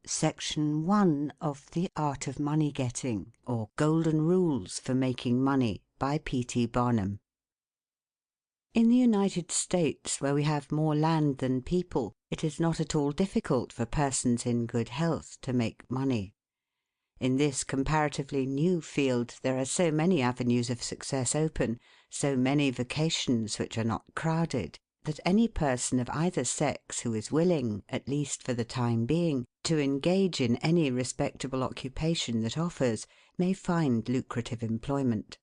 Section 1 of The Art of Money Getting, or Golden Rules for Making Money, by P.T. Barnum. In the United States, where we have more land than people, it is not at all difficult for persons in good health to make money. In this comparatively new field, there are so many avenues of success open, so many vocations which are not crowded, that any person of either sex who is willing, at least for the time being, to engage in any respectable occupation that offers, may find lucrative employment.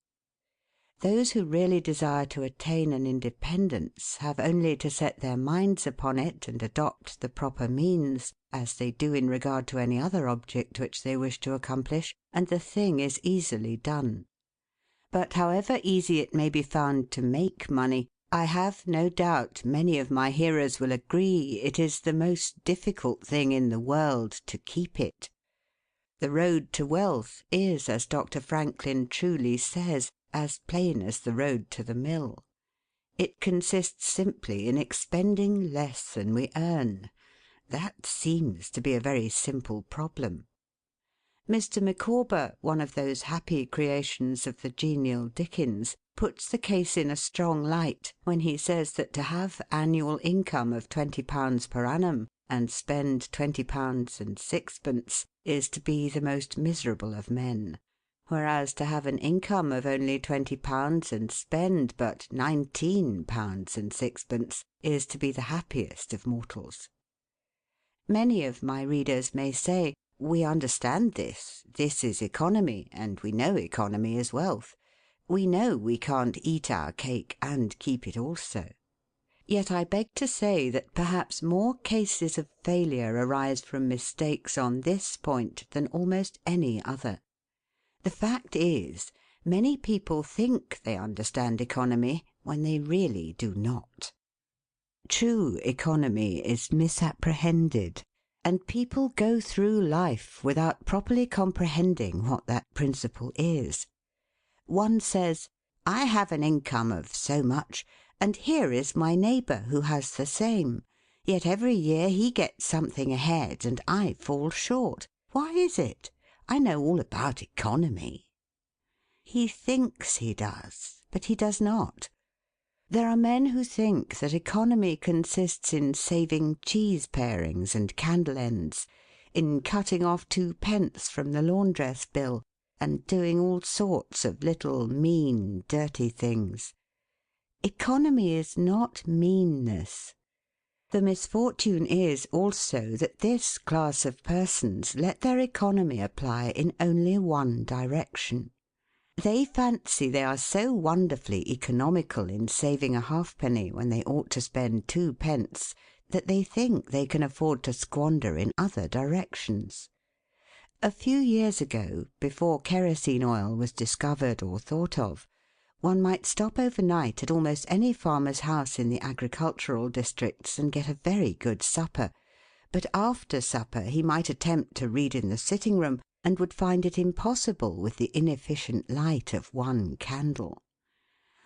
Those who really desire to attain an independence have only to set their minds upon it and adopt the proper means, as they do in regard to any other object which they wish to accomplish, and the thing is easily done. But however easy it may be found to make money, I have no doubt many of my hearers will agree it is the most difficult thing in the world to keep it. The road to wealth is, as Dr. Franklin truly says, as plain as the road to the mill. It consists simply in expending less than we earn. That seems to be a very simple problem. Mr. Micawber, one of those happy creations of the genial Dickens, puts the case in a strong light when he says that to have annual income of £20 per annum and spend £20 and sixpence is to be the most miserable of men, whereas to have an income of only £20 and spend but £19 and sixpence is to be the happiest of mortals. Many of my readers may say, "We understand this. This is economy, and we know economy is wealth. We know we can't eat our cake and keep it also." Yet I beg to say that perhaps more cases of failure arise from mistakes on this point than almost any other. The fact is, many people think they understand economy when they really do not. True economy is misapprehended, and people go through life without properly comprehending what that principle is. One says, "I have an income of so much, and here is my neighbour who has the same. Yet every year he gets something ahead and I fall short. Why is it? I know all about economy." He thinks he does, but he does not. There are men who think that economy consists in saving cheese parings and candle ends, in cutting off 2d from the laundress bill, and doing all sorts of little mean, dirty things. Economy is not meanness. The misfortune is also that this class of persons let their economy apply in only one direction. They fancy they are so wonderfully economical in saving a halfpenny when they ought to spend 2d, that they think they can afford to squander in other directions. A few years ago, before kerosene oil was discovered or thought of, one might stop overnight at almost any farmer's house in the agricultural districts and get a very good supper, but after supper he might attempt to read in the sitting-room and would find it impossible with the inefficient light of one candle.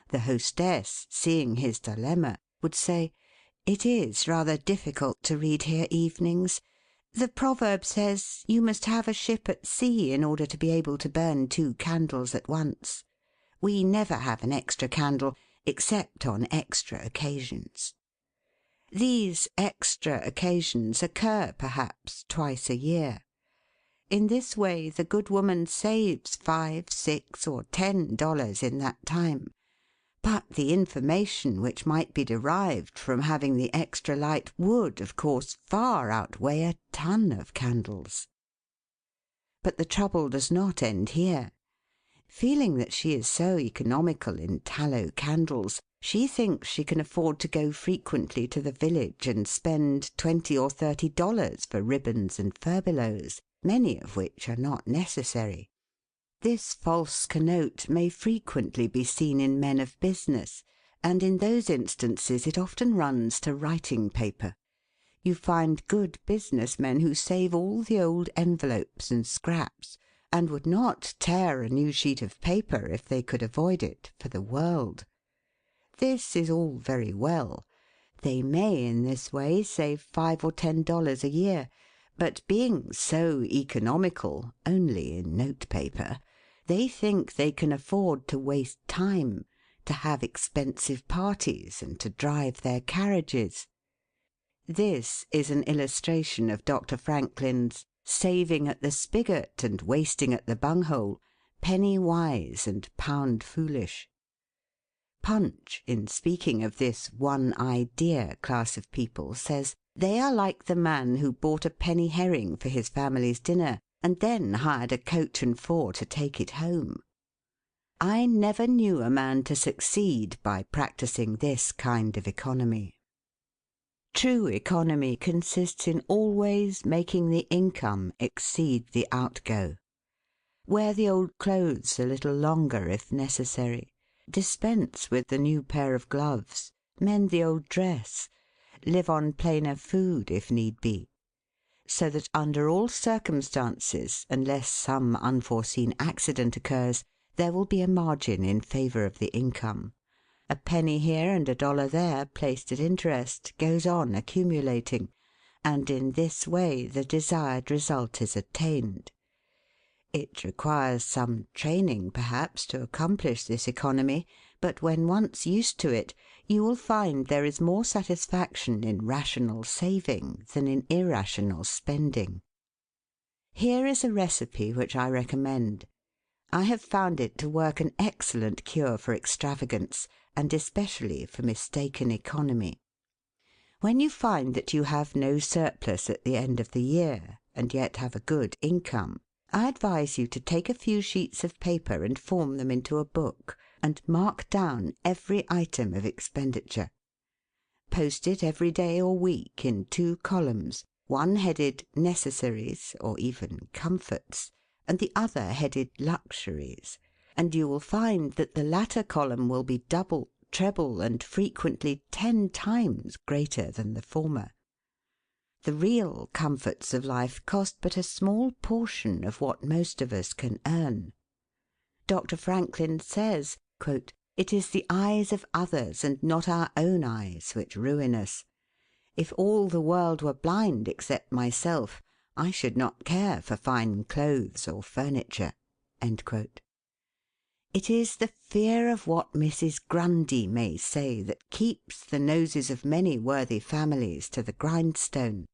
The hostess, seeing his dilemma, would say, "It is rather difficult to read here evenings. The proverb says, 'You must have a ship at sea in order to be able to burn 2 candles at once. We never have an extra candle, except on extra occasions.' These extra occasions occur, perhaps, twice a year. In this way the good woman saves $5, $6, or $10 in that time. But the information which might be derived from having the extra light would, of course, far outweigh a ton of candles. But the trouble does not end here. Feeling that she is so economical in tallow candles, she thinks she can afford to go frequently to the village and spend $20 or $30 for ribbons and furbelows, many of which are not necessary. This false connote may frequently be seen in men of business, and in those instances it often runs to writing paper. You find good business men who save all the old envelopes and scraps, and would not tear a new sheet of paper, if they could avoid it, for the world. This is all very well. They may in this way save $5 or $10 a year, But being so economical, only in notepaper, they think they can afford to waste time, to have expensive parties, and to drive their carriages. This is an illustration of Dr. Franklin's saving at the spigot and wasting at the bunghole, penny wise and pound foolish. Punch, in speaking of this one idea class of people, says they are like the man who bought a penny herring for his family's dinner and then hired a coach and four to take it home. I never knew a man to succeed by practising this kind of economy. True economy consists in always making the income exceed the outgo. Wear the old clothes a little longer if necessary. Dispense with the new pair of gloves. Mend the old dress. Live on plainer food if need be. So that under all circumstances, unless some unforeseen accident occurs, there will be a margin in favour of the income. A penny here and a dollar there, placed at interest, goes on accumulating, and in this way the desired result is attained. It requires some training, perhaps, to accomplish this economy, but when once used to it, you will find there is more satisfaction in rational saving than in irrational spending. Here is a recipe which I recommend. I have found it to work an excellent cure for extravagance, and especially for mistaken economy. When you find that you have no surplus at the end of the year, and yet have a good income, I advise you to take a few sheets of paper and form them into a book, and mark down every item of expenditure. Post it every day or week in 2 columns, one headed Necessaries or even Comforts, and the other headed Luxuries, and you will find that the latter column will be double, treble, and frequently 10 times greater than the former. The real comforts of life cost but a small portion of what most of us can earn. Dr. Franklin says, quote, "It is the eyes of others and not our own eyes which ruin us. If all the world were blind except myself, I should not care for fine clothes or furniture." End quote. It is the fear of what Mrs. Grundy may say that keeps the noses of many worthy families to the grindstone.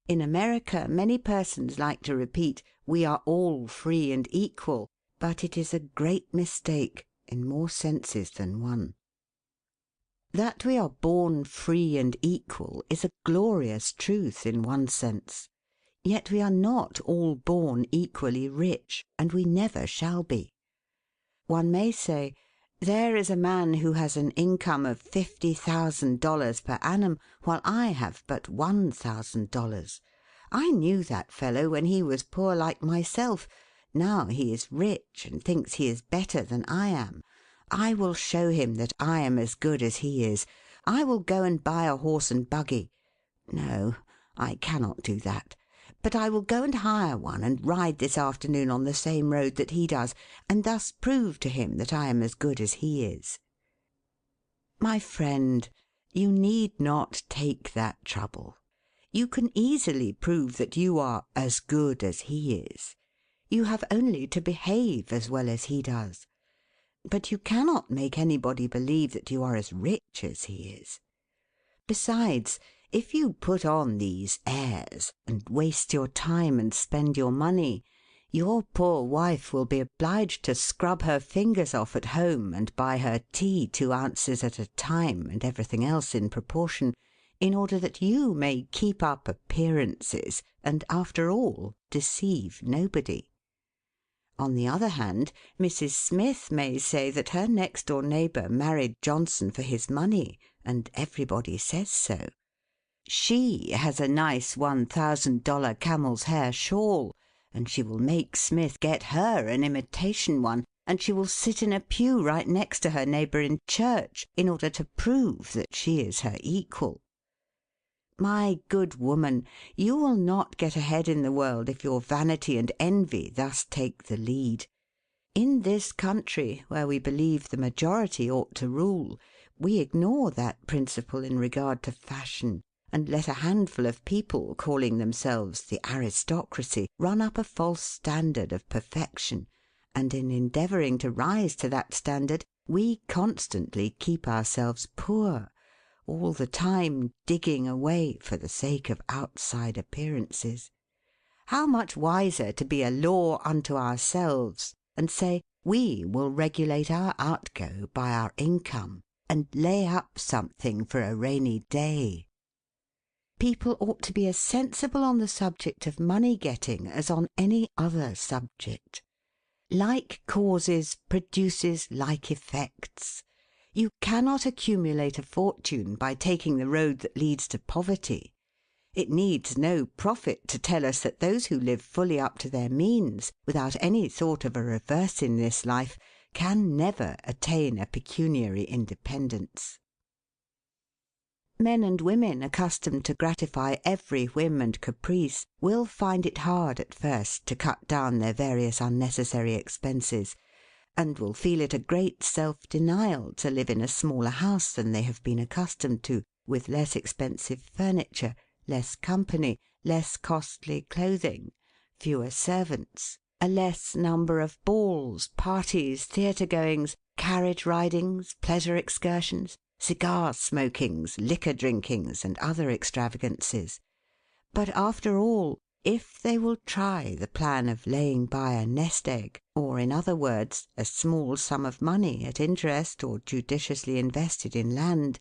In America many persons like to repeat, "We are all free and equal," but it is a great mistake, in more senses than one. That we are born free and equal is a glorious truth in one sense. Yet we are not all born equally rich, and we never shall be. One may say, "There is a man who has an income of $50,000 per annum, while I have but $1,000. I knew that fellow when he was poor like myself. Now he is rich and thinks he is better than I am. I will show him that I am as good as he is. I will go and buy a horse and buggy. No, I cannot do that. But I will go and hire one and ride this afternoon on the same road that he does, and thus prove to him that I am as good as he is." My friend, you need not take that trouble. You can easily prove that you are as good as he is. You have only to behave as well as he does. But you cannot make anybody believe that you are as rich as he is. Besides, if you put on these airs, and waste your time and spend your money, your poor wife will be obliged to scrub her fingers off at home and buy her tea 2 ounces at a time, and everything else in proportion, in order that you may keep up appearances and, after all, deceive nobody. On the other hand, Mrs. Smith may say that her next-door neighbour married Johnson for his money, and everybody says so. She has a nice $1,000 camel's hair shawl, and she will make Smith get her an imitation one, and she will sit in a pew right next to her neighbour in church in order to prove that she is her equal. My good woman, you will not get ahead in the world if your vanity and envy thus take the lead. In this country, where we believe the majority ought to rule, we ignore that principle in regard to fashion, and let a handful of people calling themselves the aristocracy run up a false standard of perfection, and in endeavouring to rise to that standard we constantly keep ourselves poor, all the time digging away for the sake of outside appearances. How much wiser to be a law unto ourselves and say we will regulate our outgo by our income and lay up something for a rainy day. People ought to be as sensible on the subject of money getting as on any other subject. Like causes produces like effects. You cannot accumulate a fortune by taking the road that leads to poverty. It needs no prophet to tell us that those who live fully up to their means, without any thought of a reverse in this life, can never attain a pecuniary independence. Men and women accustomed to gratify every whim and caprice will find it hard at first to cut down their various unnecessary expenses, and will feel it a great self-denial to live in a smaller house than they have been accustomed to, with less expensive furniture, less company, less costly clothing, fewer servants, a less number of balls, parties, theatre-goings, carriage-ridings, pleasure excursions, cigar-smokings, liquor-drinkings, and other extravagances. But after all, if they will try the plan of laying by a nest-egg, or in other words, a small sum of money at interest or judiciously invested in land,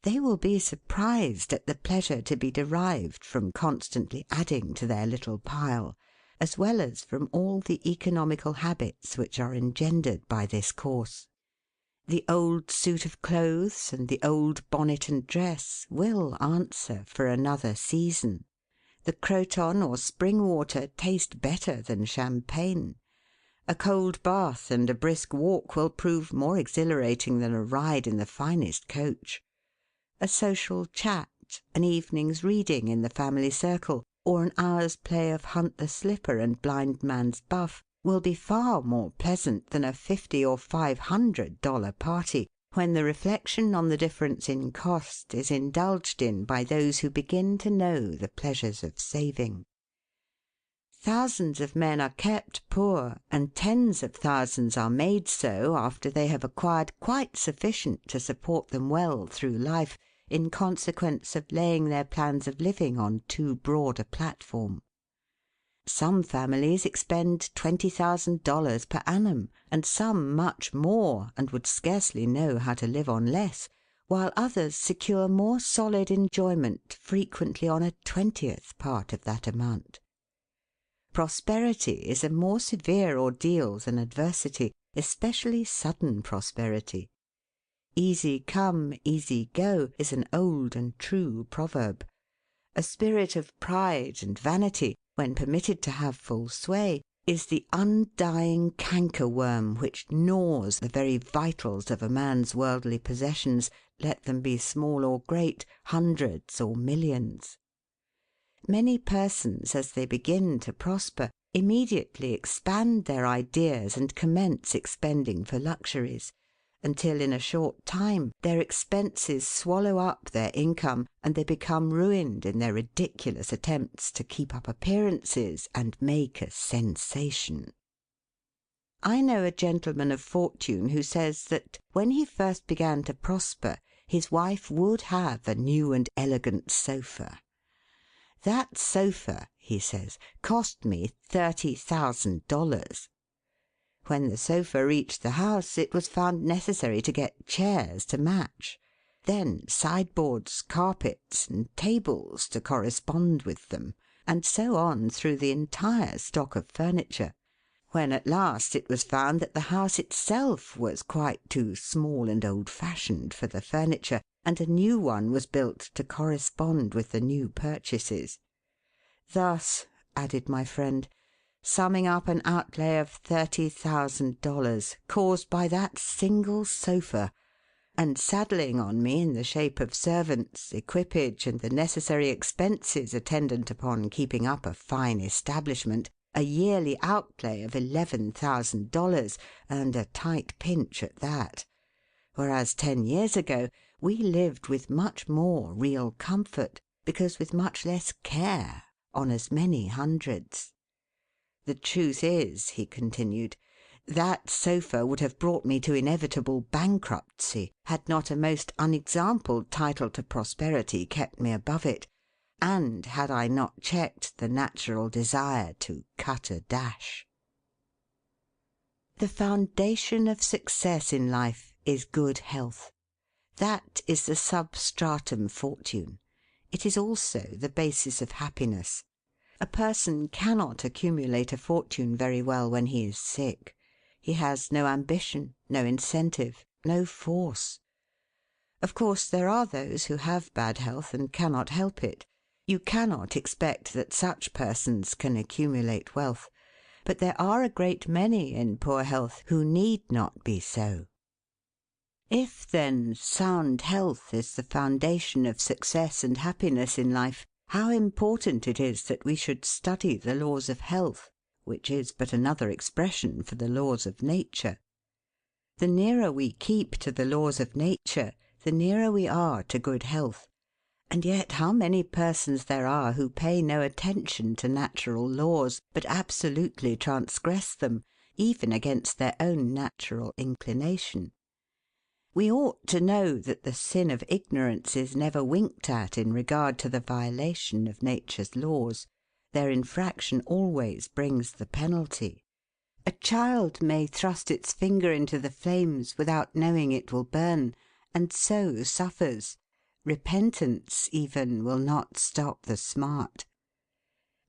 they will be surprised at the pleasure to be derived from constantly adding to their little pile, as well as from all the economical habits which are engendered by this course. The old suit of clothes and the old bonnet and dress will answer for another season. The Croton or spring water taste better than champagne. A cold bath and a brisk walk will prove more exhilarating than a ride in the finest coach. A social chat, an evening's reading in the family circle, or an hour's play of hunt the slipper and blind man's buff will be far more pleasant than a $50 or $500 party, when the reflection on the difference in cost is indulged in by those who begin to know the pleasures of saving. Thousands of men are kept poor, and tens of thousands are made so after they have acquired quite sufficient to support them well through life, in consequence of laying their plans of living on too broad a platform. Some families expend $20,000 per annum, and some much more, and would scarcely know how to live on less, while others secure more solid enjoyment frequently on a 20th part of that amount. Prosperity is a more severe ordeal than adversity, especially sudden prosperity. Easy come, easy go is an old and true proverb. A spirit of pride and vanity, when permitted to have full sway, is the undying cankerworm which gnaws the very vitals of a man's worldly possessions, let them be small or great, hundreds or millions. Many persons, as they begin to prosper, immediately expand their ideas and commence expending for luxuries, until in a short time their expenses swallow up their income, and they become ruined in their ridiculous attempts to keep up appearances and make a sensation. I know a gentleman of fortune who says that, when he first began to prosper, his wife would have a new and elegant sofa. "That sofa," he says, "cost me $30,000. When the sofa reached the house, it was found necessary to get chairs to match, then sideboards, carpets, and tables to correspond with them, and so on through the entire stock of furniture, when at last it was found that the house itself was quite too small and old-fashioned for the furniture, and a new one was built to correspond with the new purchases. Thus," added my friend, "summing up an outlay of $30,000 caused by that single sofa, and saddling on me in the shape of servants, equipage, and the necessary expenses attendant upon keeping up a fine establishment, a yearly outlay of $11,000, and a tight pinch at that; whereas 10 years ago we lived with much more real comfort, because with much less care, on as many hundreds. The truth is," he continued, "that sofa would have brought me to inevitable bankruptcy had not a most unexampled title to prosperity kept me above it, and had I not checked the natural desire to cut a dash." The foundation of success in life is good health. That is the substratum fortune. It is also the basis of happiness. A person cannot accumulate a fortune very well when he is sick. He has no ambition, no incentive, no force. Of course, there are those who have bad health and cannot help it. You cannot expect that such persons can accumulate wealth. But there are a great many in poor health who need not be so. If, then, sound health is the foundation of success and happiness in life, how important it is that we should study the laws of health, which is but another expression for the laws of nature. The nearer we keep to the laws of nature, the nearer we are to good health. And yet how many persons there are who pay no attention to natural laws, but absolutely transgress them, even against their own natural inclination. We ought to know that the sin of ignorance is never winked at in regard to the violation of nature's laws. Their infraction always brings the penalty. A child may thrust its finger into the flames without knowing it will burn, and so suffers. Repentance, even, will not stop the smart.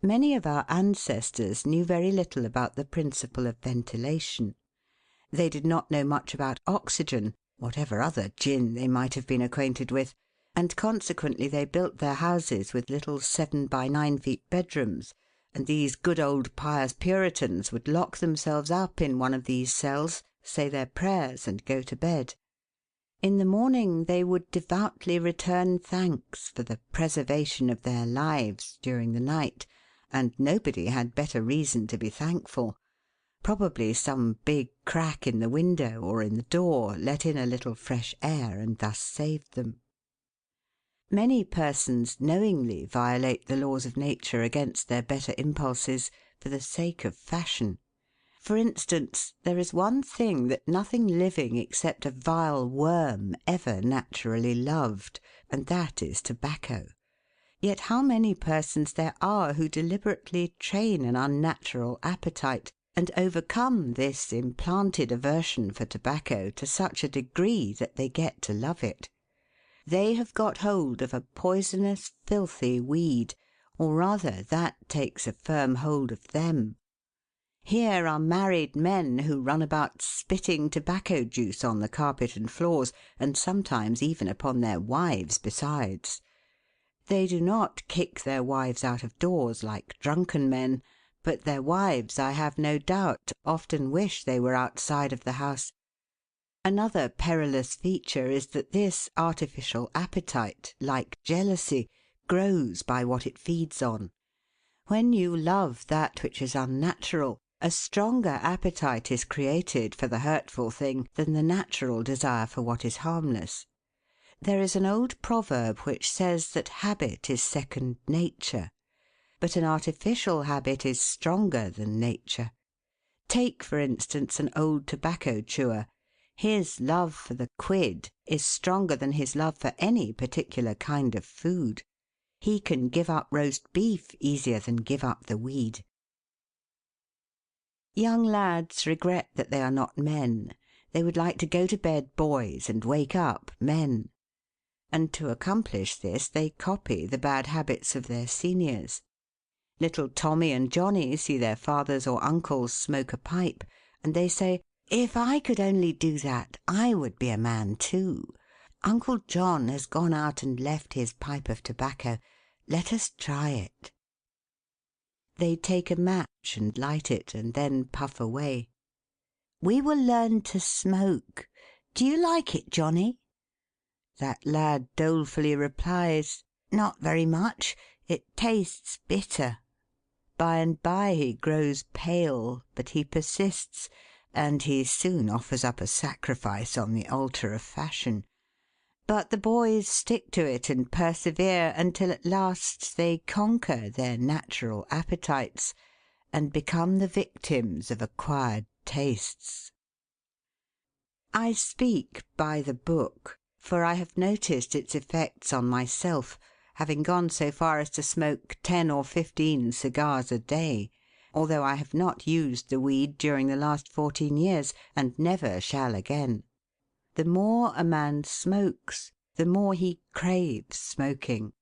Many of our ancestors knew very little about the principle of ventilation. They did not know much about oxygen, whatever other gin they might have been acquainted with, and consequently they built their houses with little 7 by 9 feet bedrooms, and these good old pious Puritans would lock themselves up in one of these cells, say their prayers, and go to bed. In the morning they would devoutly return thanks for the preservation of their lives during the night, and nobody had better reason to be thankful. Probably some big crack in the window or in the door let in a little fresh air and thus saved them. Many persons knowingly violate the laws of nature against their better impulses for the sake of fashion. For instance, there is one thing that nothing living except a vile worm ever naturally loved, and that is tobacco. Yet how many persons there are who deliberately train an unnatural appetite, and overcome this implanted aversion for tobacco to such a degree that they get to love it. They have got hold of a poisonous, filthy weed, or rather that takes a firm hold of them. Here are married men who run about spitting tobacco juice on the carpet and floors, and sometimes even upon their wives besides. They do not kick their wives out of doors like drunken men, but their wives, I have no doubt, often wish they were outside of the house. Another perilous feature is that this artificial appetite, like jealousy, grows by what it feeds on. When you love that which is unnatural, a stronger appetite is created for the hurtful thing than the natural desire for what is harmless. There is an old proverb which says that habit is second nature. But an artificial habit is stronger than nature. Take, for instance, an old tobacco chewer. His love for the quid is stronger than his love for any particular kind of food. He can give up roast beef easier than give up the weed. Young lads regret that they are not men. They would like to go to bed boys and wake up men. And to accomplish this they copy the bad habits of their seniors. Little Tommy and Johnny see their fathers or uncles smoke a pipe, and they say, "If I could only do that, I would be a man too. Uncle John has gone out and left his pipe of tobacco. Let us try it." They take a match and light it, and then puff away. "We will learn to smoke. Do you like it, Johnny?" That lad dolefully replies, "Not very much. It tastes bitter." By and by he grows pale, but he persists, and he soon offers up a sacrifice on the altar of fashion. But the boys stick to it and persevere until at last they conquer their natural appetites and become the victims of acquired tastes. I speak by the book, for I have noticed its effects on myself, having gone so far as to smoke 10 or 15 cigars a day, although I have not used the weed during the last 14 years, and never shall again. The more a man smokes, the more he craves smoking.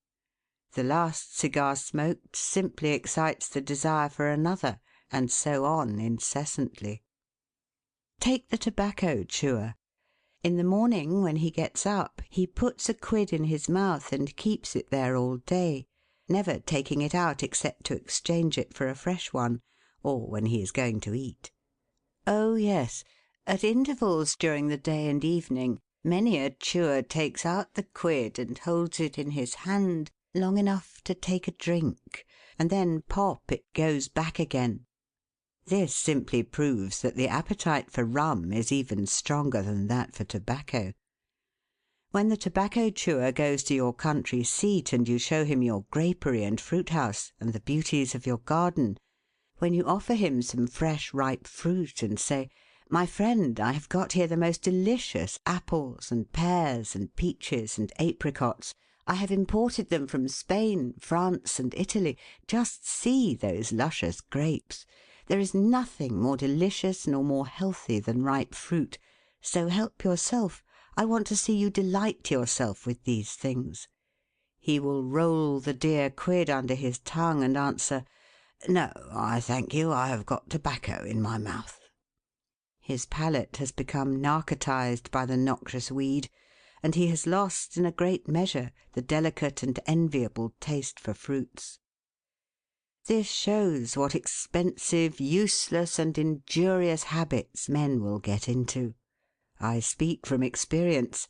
The last cigar smoked simply excites the desire for another, and so on incessantly. Take the tobacco chewer. In the morning, when he gets up, he puts a quid in his mouth and keeps it there all day, never taking it out except to exchange it for a fresh one, or when he is going to eat. Oh yes, at intervals during the day and evening, many a chewer takes out the quid and holds it in his hand long enough to take a drink, and then pop it goes back again. This simply proves that the appetite for rum is even stronger than that for tobacco. When the tobacco chewer goes to your country seat and you show him your grapery and fruit house and the beauties of your garden, when you offer him some fresh ripe fruit and say, "My friend, I have got here the most delicious apples and pears and peaches and apricots. I have imported them from Spain, France, and Italy. Just see those luscious grapes. There is nothing more delicious nor more healthy than ripe fruit. So help yourself. I want to see you delight yourself with these things." He will roll the dear quid under his tongue and answer, "No, I thank you, I have got tobacco in my mouth." His palate has become narcotized by the noxious weed, and he has lost in a great measure the delicate and enviable taste for fruits. This shows what expensive, useless, and injurious habits men will get into. I speak from experience.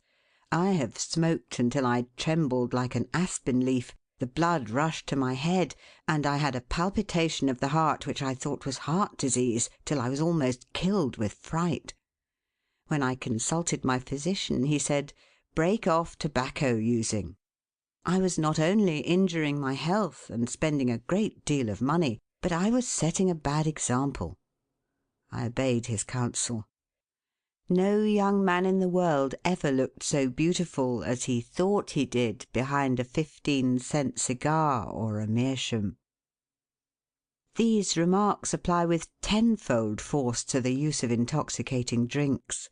I have smoked until I trembled like an aspen leaf, the blood rushed to my head, and I had a palpitation of the heart which I thought was heart disease, till I was almost killed with fright. When I consulted my physician, he said, "Break off tobacco using." I was not only injuring my health and spending a great deal of money, but I was setting a bad example. I obeyed his counsel. No young man in the world ever looked so beautiful as he thought he did behind a 15-cent cigar or a meerschaum. These remarks apply with tenfold force to the use of intoxicating drinks.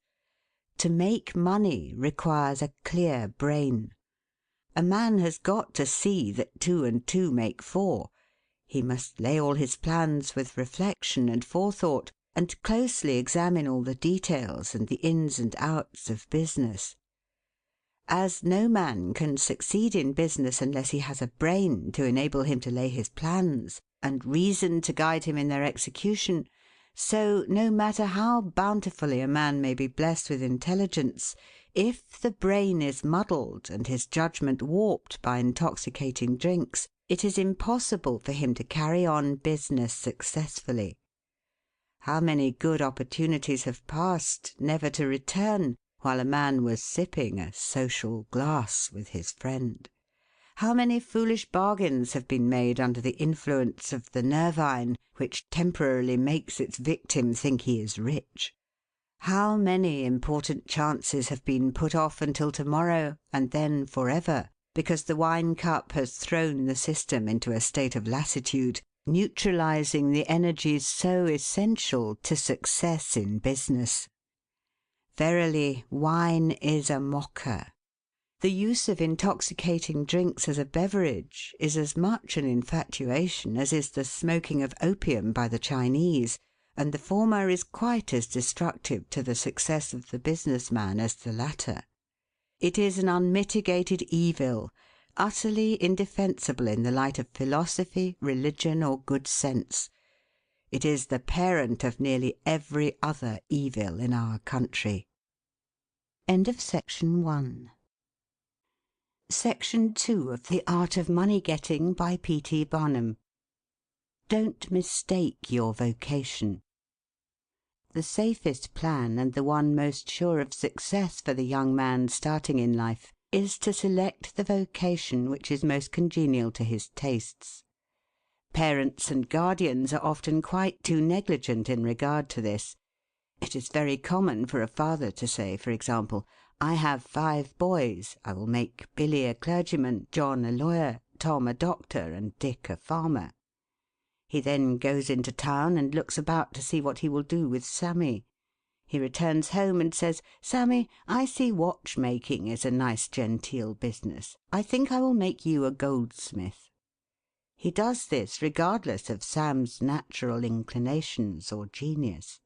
To make money requires a clear brain. A man has got to see that 2 and 2 make 4. He must lay all his plans with reflection and forethought, and closely examine all the details and the ins and outs of business. As no man can succeed in business unless he has a brain to enable him to lay his plans, and reason to guide him in their execution, so no matter how bountifully a man may be blessed with intelligence, if the brain is muddled and his judgment warped by intoxicating drinks, it is impossible for him to carry on business successfully. How many good opportunities have passed, never to return, while a man was sipping a social glass with his friend? How many foolish bargains have been made under the influence of the nervine, which temporarily makes its victim think he is rich? How many important chances have been put off until to-morrow, and then for ever, because the wine cup has thrown the system into a state of lassitude, neutralizing the energies so essential to success in business. Verily, wine is a mocker. The use of intoxicating drinks as a beverage is as much an infatuation as is the smoking of opium by the Chinese, and the former is quite as destructive to the success of the business man as the latter. It is an unmitigated evil, utterly indefensible in the light of philosophy, religion, or good sense. It is the parent of nearly every other evil in our country. End of section 1. Section 2 of The Art of Money Getting by P.T. Barnum. Don't mistake your vocation. The safest plan, and the one most sure of success for the young man starting in life, is to select the vocation which is most congenial to his tastes. Parents and guardians are often quite too negligent in regard to this. It is very common for a father to say, for example, "I have 5 boys. I will make Billy a clergyman, John a lawyer, Tom a doctor, and Dick a farmer." He then goes into town and looks about to see what he will do with Sammy. He returns home and says, "Sammy, I see watchmaking is a nice genteel business. I think I will make you a goldsmith." He does this regardless of Sam's natural inclinations or genius.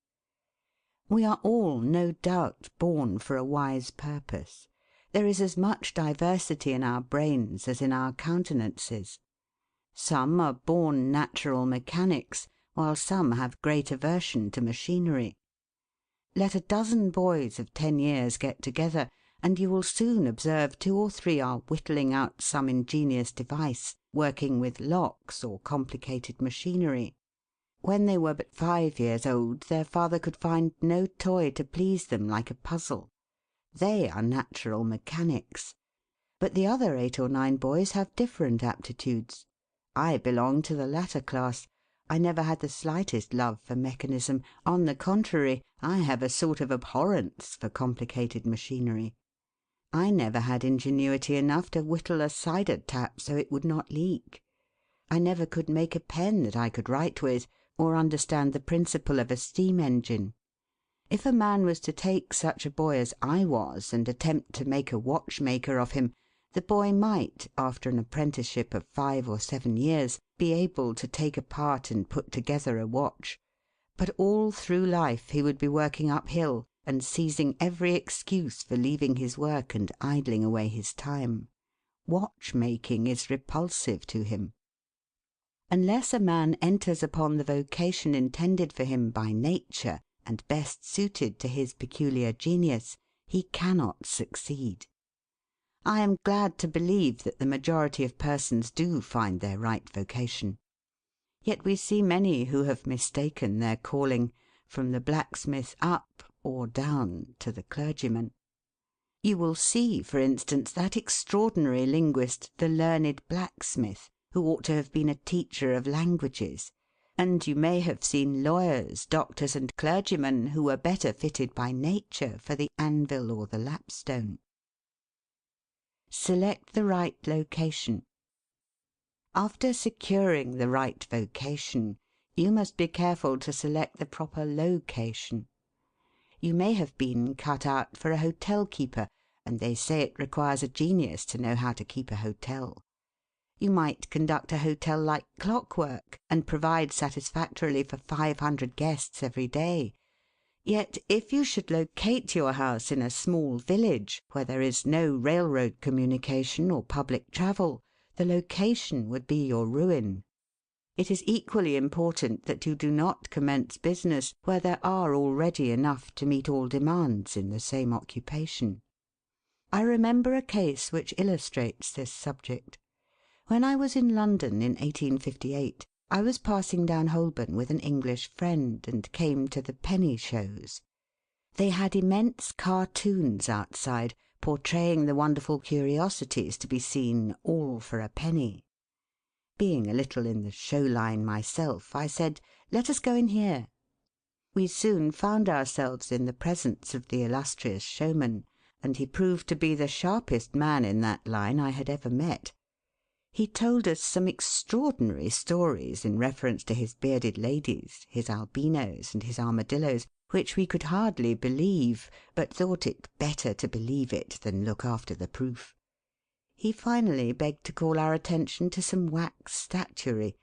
We are all, no doubt, born for a wise purpose. There is as much diversity in our brains as in our countenances. Some are born natural mechanics, while some have great aversion to machinery. Let a dozen boys of 10 years get together, and you will soon observe 2 or 3 are whittling out some ingenious device, working with locks or complicated machinery. When they were but 5 years old, their father could find no toy to please them like a puzzle. They are natural mechanics. But the other 8 or 9 boys have different aptitudes. I belong to the latter class. I never had the slightest love for mechanism. On the contrary, I have a sort of abhorrence for complicated machinery. I never had ingenuity enough to whittle a cider tap so it would not leak. I never could make a pen that I could write with, or understand the principle of a steam engine. If a man was to take such a boy as I was and attempt to make a watchmaker of him, the boy might, after an apprenticeship of 5 or 7 years, be able to take apart and put together a watch. But all through life he would be working uphill and seizing every excuse for leaving his work and idling away his time. Watchmaking is repulsive to him. Unless a man enters upon the vocation intended for him by nature and best suited to his peculiar genius, he cannot succeed. I am glad to believe that the majority of persons do find their right vocation. Yet we see many who have mistaken their calling, from the blacksmith up or down to the clergyman. You will see, for instance, that extraordinary linguist, the learned blacksmith, who ought to have been a teacher of languages, and you may have seen lawyers, doctors, and clergymen who were better fitted by nature for the anvil or the lapstone. Select the right location. After securing the right vocation, you must be careful to select the proper location. You may have been cut out for a hotel keeper, and they say it requires a genius to know how to keep a hotel. You might conduct a hotel like clockwork, and provide satisfactorily for 500 guests every day. Yet if you should locate your house in a small village, where there is no railroad communication or public travel, the location would be your ruin. It is equally important that you do not commence business where there are already enough to meet all demands in the same occupation. I remember a case which illustrates this subject. When I was in London in 1858, I was passing down Holborn with an English friend, and came to the penny shows. They had immense cartoons outside, portraying the wonderful curiosities to be seen, all for a penny. Being a little in the show line myself, I said, "Let us go in here." We soon found ourselves in the presence of the illustrious showman, and he proved to be the sharpest man in that line I had ever met. He told us some extraordinary stories in reference to his bearded ladies, his albinos, and his armadillos, which we could hardly believe, but thought it better to believe it than look after the proof. He finally begged to call our attention to some wax statuary,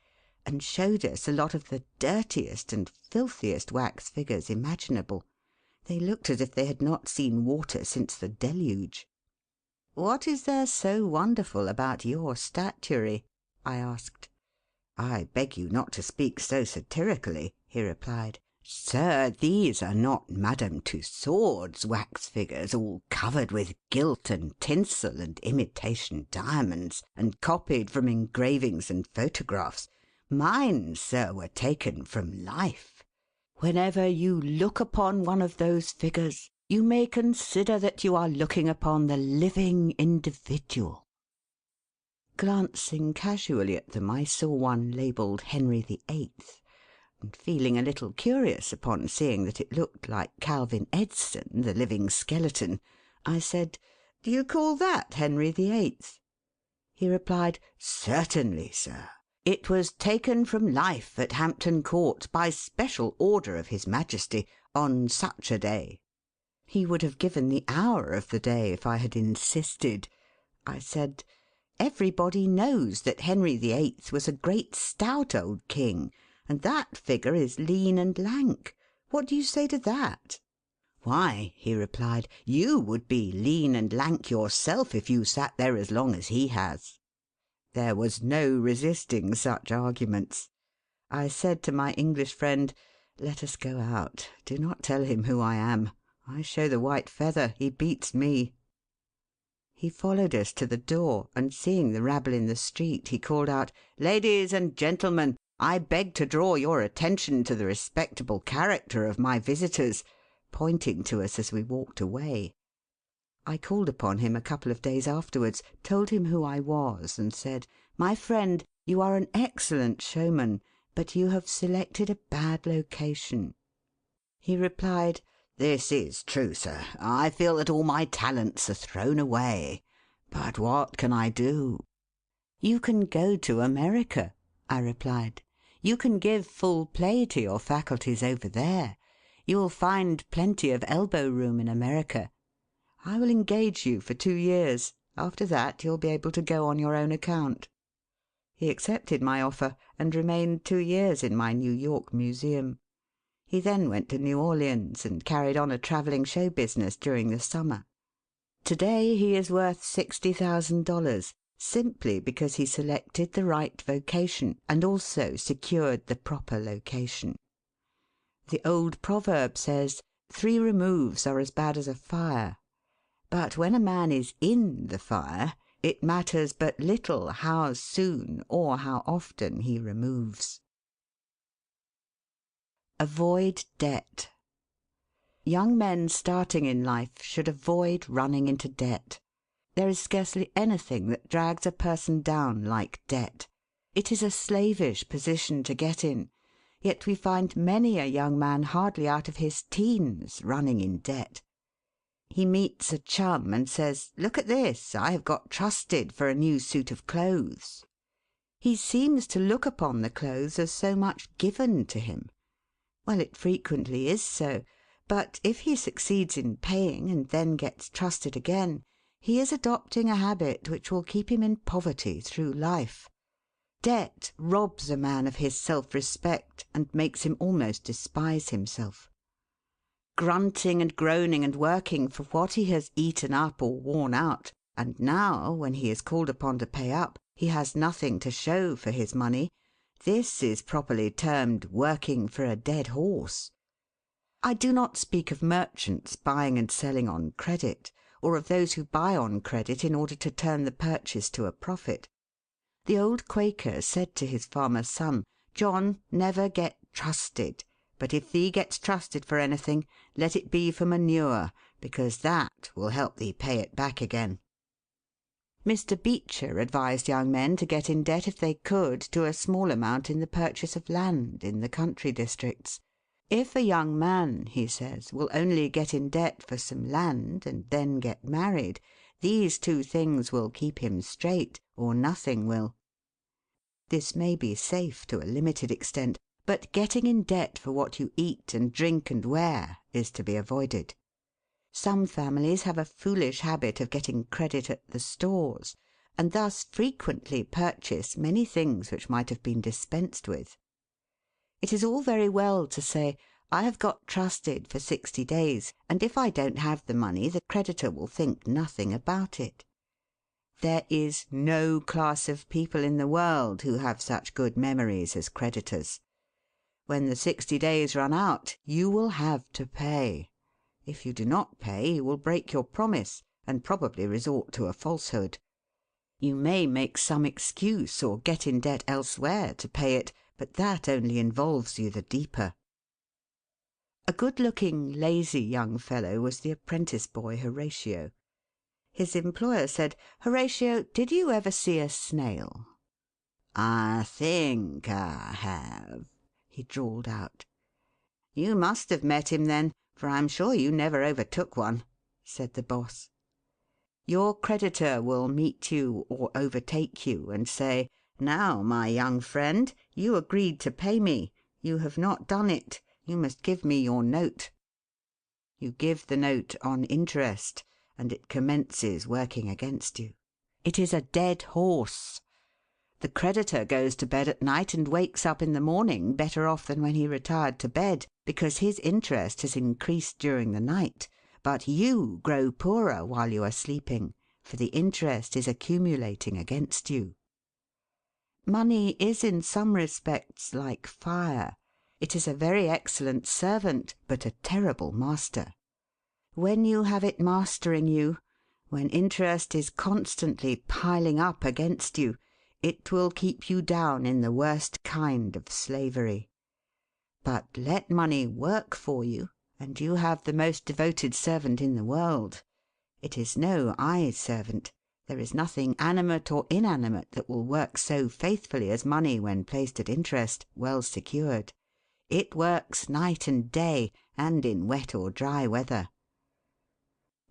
and showed us a lot of the dirtiest and filthiest wax figures imaginable. They looked as if they had not seen water since the deluge. "What is there so wonderful about your statuary?" I asked. "I beg you not to speak so satirically," he replied. "Sir, these are not Madame Tussaud's wax figures, all covered with gilt and tinsel and imitation diamonds, and copied from engravings and photographs. Mine, sir, were taken from life. Whenever you look upon one of those figures, You may consider that you are looking upon the living individual." Glancing casually at them, I saw one labelled Henry VIII, and feeling a little curious upon seeing that it looked like Calvin Edson, the living skeleton, I said, "Do you call that Henry VIII?" He replied, "Certainly, sir. It was taken from life at Hampton Court by special order of His Majesty on such a day." He would have given the hour of the day if I had insisted. I said, "Everybody knows that Henry VIII was a great stout old king, and that figure is lean and lank. What do you say to that?" "Why," he replied, "you would be lean and lank yourself if you sat there as long as he has." There was no resisting such arguments. I said to my English friend, "Let us go out. Do not tell him who I am. I show the white feather. He beats me." He followed us to the door, and seeing the rabble in the street, he called out, "Ladies and gentlemen, I beg to draw your attention to the respectable character of my visitors," pointing to us as we walked away. I called upon him a couple of days afterwards, told him who I was, and said, "My friend, you are an excellent showman, but you have selected a bad location." He replied, "This is true, sir. I feel that all my talents are thrown away. But what can I do?" "You can go to America," I replied. "You can give full play to your faculties over there. You will find plenty of elbow room in America. I will engage you for 2 years. After that you'll be able to go on your own account." He accepted my offer, and remained 2 years in my New York museum. He then went to New Orleans, and carried on a travelling show business during the summer. To day he is worth $60,000, simply because he selected the right vocation, and also secured the proper location. The old proverb says, "3 removes are as bad as a fire." But when a man is in the fire, it matters but little how soon or how often he removes. Avoid debt. Young men starting in life should avoid running into debt. There is scarcely anything that drags a person down like debt. It is a slavish position to get in, yet we find many a young man hardly out of his teens running in debt. He meets a chum and says, "Look at this, I have got trusted for a new suit of clothes." He seems to look upon the clothes as so much given to him. Well, it frequently is so, but if he succeeds in paying and then gets trusted again, he is adopting a habit which will keep him in poverty through life. Debt robs a man of his self-respect and makes him almost despise himself. Grunting and groaning and working for what he has eaten up or worn out, and now, when he is called upon to pay up, he has nothing to show for his money, this is properly termed working for a dead horse. I do not speak of merchants buying and selling on credit, or of those who buy on credit in order to turn the purchase to a profit. The old Quaker said to his farmer son, "John, never get trusted, but if thee gets trusted for anything, let it be for manure, because that will help thee pay it back again." Mr. Beecher advised young men to get in debt if they could to a small amount in the purchase of land in the country districts. If a young man, he says, will only get in debt for some land and then get married, these 2 things will keep him straight, or nothing will. This may be safe to a limited extent, but getting in debt for what you eat and drink and wear is to be avoided. Some families have a foolish habit of getting credit at the stores, and thus frequently purchase many things which might have been dispensed with. It is all very well to say, "I have got trusted for 60 days, and if I don't have the money the creditor will think nothing about it." There is no class of people in the world who have such good memories as creditors. When the 60 days run out, you will have to pay. If you do not pay, you will break your promise, and probably resort to a falsehood. You may make some excuse or get in debt elsewhere to pay it, but that only involves you the deeper. A good-looking, lazy young fellow was the apprentice boy Horatio. His employer said, "Horatio, did you ever see a snail?" "I think I have," he drawled out. "You must have met him then, for I'm sure you never overtook one," said the boss. Your creditor will meet you or overtake you and say, "Now, my young friend, you agreed to pay me. You have not done it. You must give me your note." You give the note on interest, and it commences working against you. It is a dead horse. The creditor goes to bed at night and wakes up in the morning better off than when he retired to bed, because his interest has increased during the night, but you grow poorer while you are sleeping, for the interest is accumulating against you. Money is in some respects like fire. It is a very excellent servant, but a terrible master. When you have it mastering you, when interest is constantly piling up against you, it will keep you down in the worst kind of slavery. But let money work for you, and you have the most devoted servant in the world. It is no eye servant. There is nothing animate or inanimate that will work so faithfully as money when placed at interest, well secured. It works night and day, and in wet or dry weather.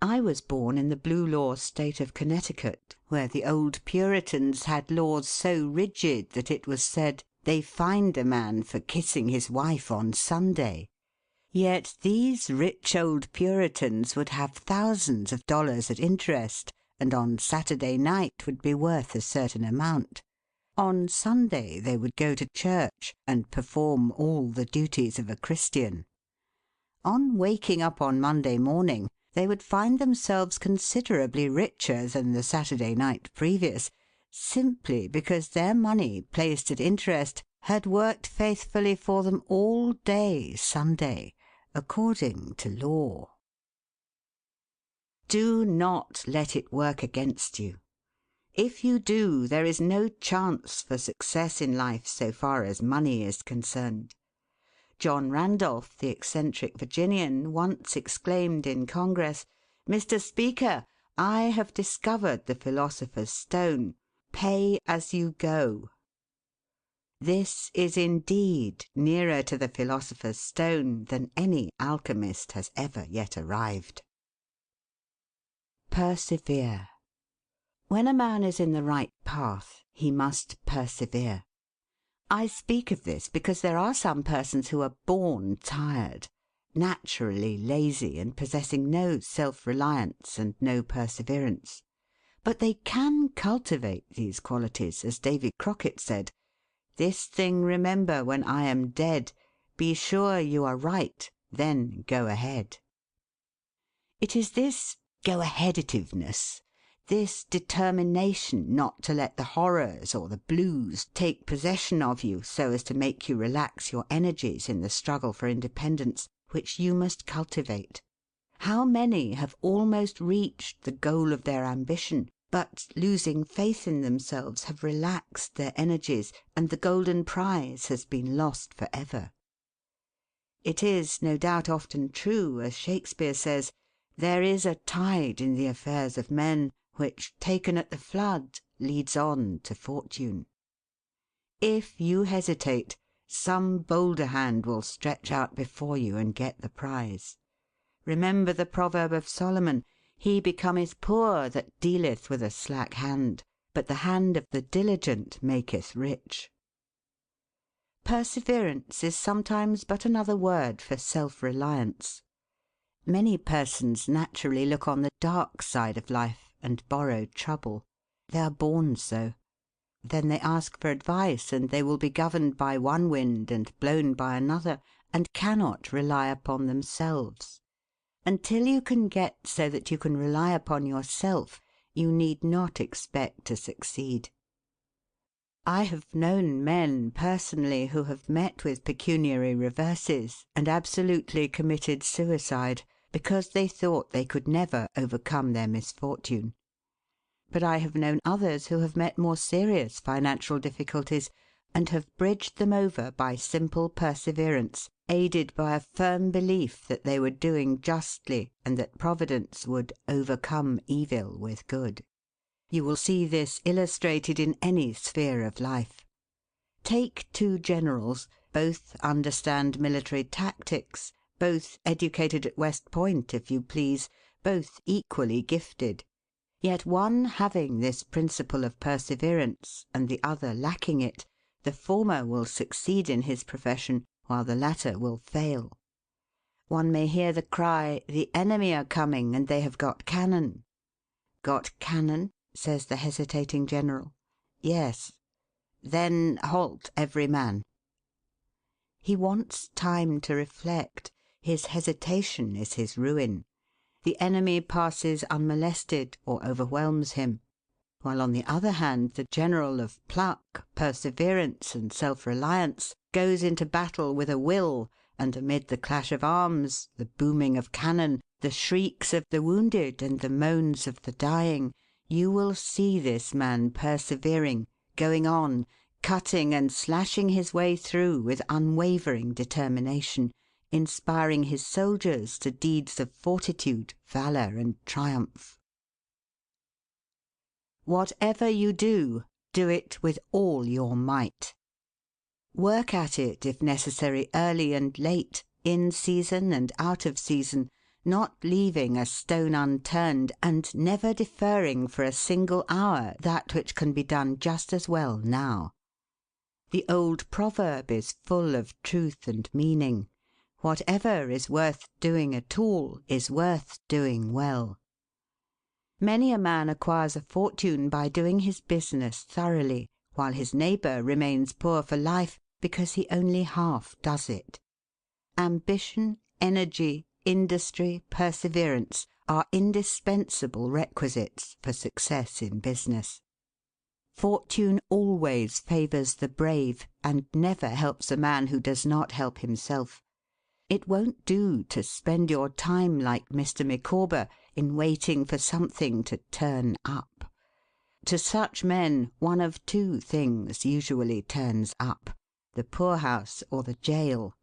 I was born in the Blue Law State of Connecticut, where the old Puritans had laws so rigid that it was said they fined a man for kissing his wife on Sunday. Yet these rich old Puritans would have thousands of dollars at interest, and on Saturday night would be worth a certain amount. On Sunday they would go to church and perform all the duties of a Christian. On waking up on Monday morning, they would find themselves considerably richer than the Saturday night previous, simply because their money placed at interest had worked faithfully for them all day Sunday, according to law. Do not let it work against you. If you do, there is no chance for success in life so far as money is concerned. John Randolph, the eccentric Virginian, once exclaimed in Congress, "Mr. Speaker, I have discovered the philosopher's stone. Pay as you go." This is indeed nearer to the philosopher's stone than any alchemist has ever yet arrived. Persevere. When a man is in the right path, he must persevere. I speak of this because there are some persons who are born tired, naturally lazy and possessing no self-reliance and no perseverance. But they can cultivate these qualities, as Davy Crockett said, "This thing remember when I am dead, be sure you are right, then go ahead." It is this go-aheaditiveness, this determination not to let the horrors or the blues take possession of you so as to make you relax your energies in the struggle for independence, which you must cultivate. How many have almost reached the goal of their ambition, but, losing faith in themselves, have relaxed their energies, and the golden prize has been lost for ever. It is, no doubt, often true, as Shakespeare says, "There is a tide in the affairs of men, which, taken at the flood, leads on to fortune." If you hesitate, some bolder hand will stretch out before you and get the prize. Remember the proverb of Solomon, "He becometh poor that dealeth with a slack hand, but the hand of the diligent maketh rich." Perseverance is sometimes but another word for self-reliance. Many persons naturally look on the dark side of life and borrow trouble. They are born so. Then they ask for advice, and they will be governed by one wind and blown by another, and cannot rely upon themselves. Until you can get so that you can rely upon yourself, you need not expect to succeed. I have known men personally who have met with pecuniary reverses and absolutely committed suicide, because they thought they could never overcome their misfortune. But I have known others who have met more serious financial difficulties and have bridged them over by simple perseverance, aided by a firm belief that they were doing justly and that Providence would overcome evil with good. You will see this illustrated in any sphere of life. Take two generals, both understand military tactics, both educated at West Point, if you please, both equally gifted. Yet one having this principle of perseverance, and the other lacking it, the former will succeed in his profession, while the latter will fail. One may hear the cry, "The enemy are coming, and they have got cannon." "Got cannon?" says the hesitating general. "Yes." "Then halt every man." He wants time to reflect. His hesitation is his ruin. The enemy passes unmolested or overwhelms him, while on the other hand the general of pluck, perseverance, and self-reliance goes into battle with a will, and amid the clash of arms, the booming of cannon, the shrieks of the wounded, and the moans of the dying, you will see this man persevering, going on, cutting and slashing his way through with unwavering determination, inspiring his soldiers to deeds of fortitude, valour, and triumph. Whatever you do, do it with all your might. Work at it, if necessary, early and late, in season and out of season, not leaving a stone unturned, and never deferring for a single hour that which can be done just as well now. The old proverb is full of truth and meaning. Whatever is worth doing at all is worth doing well. Many a man acquires a fortune by doing his business thoroughly, while his neighbour remains poor for life because he only half does it. Ambition, energy, industry, perseverance are indispensable requisites for success in business. Fortune always favours the brave, and never helps a man who does not help himself. It won't do to spend your time like Mr. Micawber in waiting for something to turn up. To such men one of two things usually turns up: the poorhouse or the jail.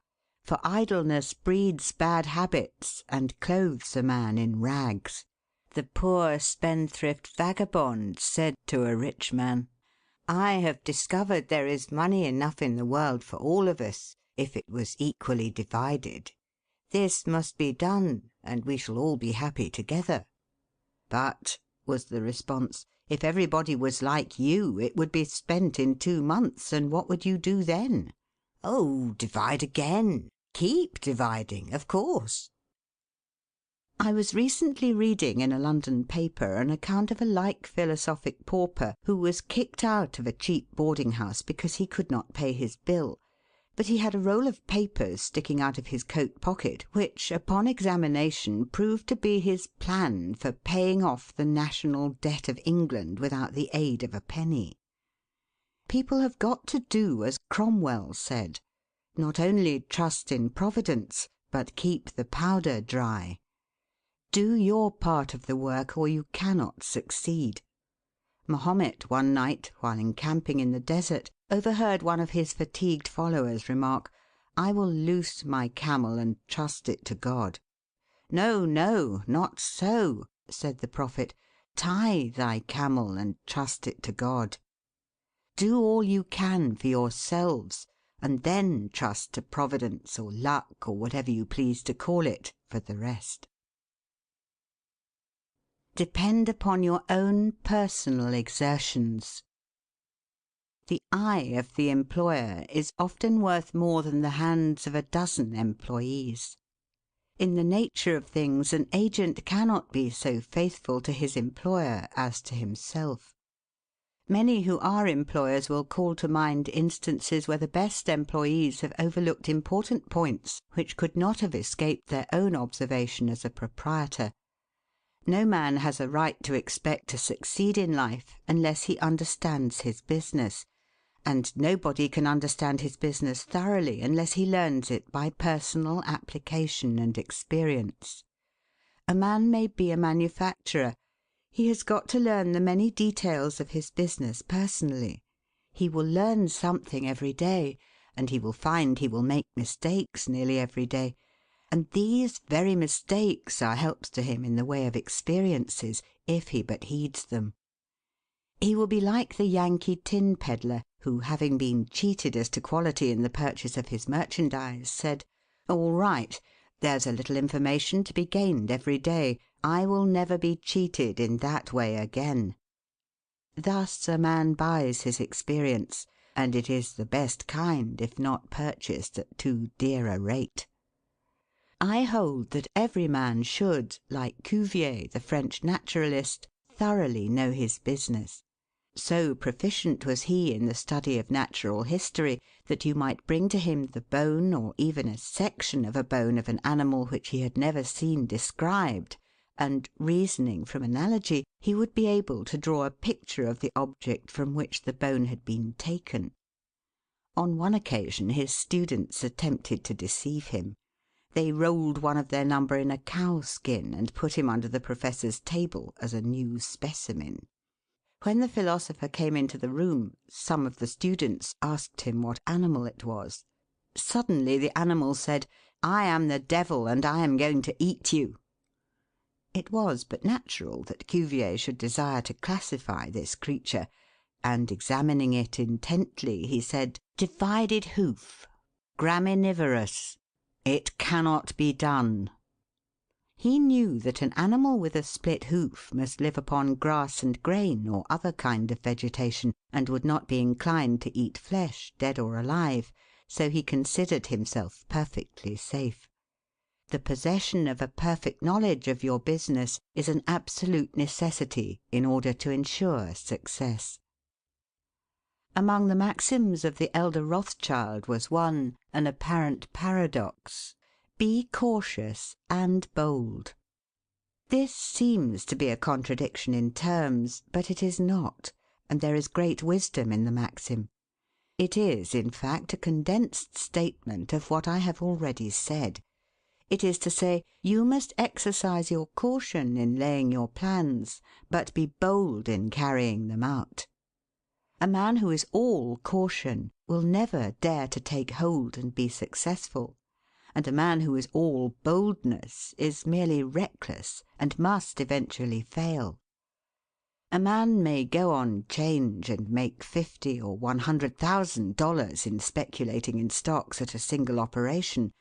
For idleness breeds bad habits and clothes a man in rags. The poor spendthrift vagabond said to a rich man, "I have discovered there is money enough in the world for all of us, if it was equally divided. This must be done, and we shall all be happy together." "But," was the response, "if everybody was like you, it would be spent in 2 months, and what would you do then?" "Oh, divide again. Keep dividing, of course." I was recently reading in a London paper an account of a like philosophic pauper who was kicked out of a cheap boarding house because he could not pay his bill, but he had a roll of papers sticking out of his coat pocket which, upon examination, proved to be his plan for paying off the national debt of England without the aid of a penny. People have got to do as Cromwell said: not only trust in Providence, but keep the powder dry. Do your part of the work, or you cannot succeed. Mahomet one night, while encamping in the desert, overheard one of his fatigued followers remark, "I will loose my camel and trust it to God." "No, no, not so," said the Prophet. "Tie thy camel and trust it to God." Do all you can for yourselves, and then trust to Providence or luck, or whatever you please to call it, for the rest. Depend upon your own personal exertions. The eye of the employer is often worth more than the hands of a dozen employees. In the nature of things, an agent cannot be so faithful to his employer as to himself. Many who are employers will call to mind instances where the best employees have overlooked important points which could not have escaped their own observation as a proprietor. No man has a right to expect to succeed in life unless he understands his business, and nobody can understand his business thoroughly unless he learns it by personal application and experience. A man may be a manufacturer. He has got to learn the many details of his business personally. He will learn something every day, and he will find he will make mistakes nearly every day. And these very mistakes are helps to him in the way of experiences, if he but heeds them. He will be like the Yankee tin peddler, who, having been cheated as to quality in the purchase of his merchandise, said, "All right, there's a little information to be gained every day. I will never be cheated in that way again." Thus a man buys his experience, and it is the best kind if not purchased at too dear a rate. I hold that every man should, like Cuvier, the French naturalist, thoroughly know his business. So proficient was he in the study of natural history that you might bring to him the bone or even a section of a bone of an animal which he had never seen described, and, reasoning from analogy, he would be able to draw a picture of the object from which the bone had been taken. On one occasion his students attempted to deceive him. They rolled one of their number in a cow skin and put him under the professor's table as a new specimen. When the philosopher came into the room, some of the students asked him what animal it was. Suddenly the animal said, "I am the devil, and I am going to eat you." It was but natural that Cuvier should desire to classify this creature, and examining it intently, he said, "Divided hoof, graminivorous. It cannot be done." He knew that an animal with a split hoof must live upon grass and grain or other kind of vegetation, and would not be inclined to eat flesh, dead or alive, so he considered himself perfectly safe. The possession of a perfect knowledge of your business is an absolute necessity in order to ensure success. Among the maxims of the elder Rothschild was one, an apparent paradox: "Be cautious and bold." This seems to be a contradiction in terms, but it is not, and there is great wisdom in the maxim. It is, in fact, a condensed statement of what I have already said. It is to say, you must exercise your caution in laying your plans, but be bold in carrying them out. A man who is all caution will never dare to take hold and be successful, and a man who is all boldness is merely reckless and must eventually fail. A man may go on 'Change and make $50,000 or $100,000 in speculating in stocks at a single operation,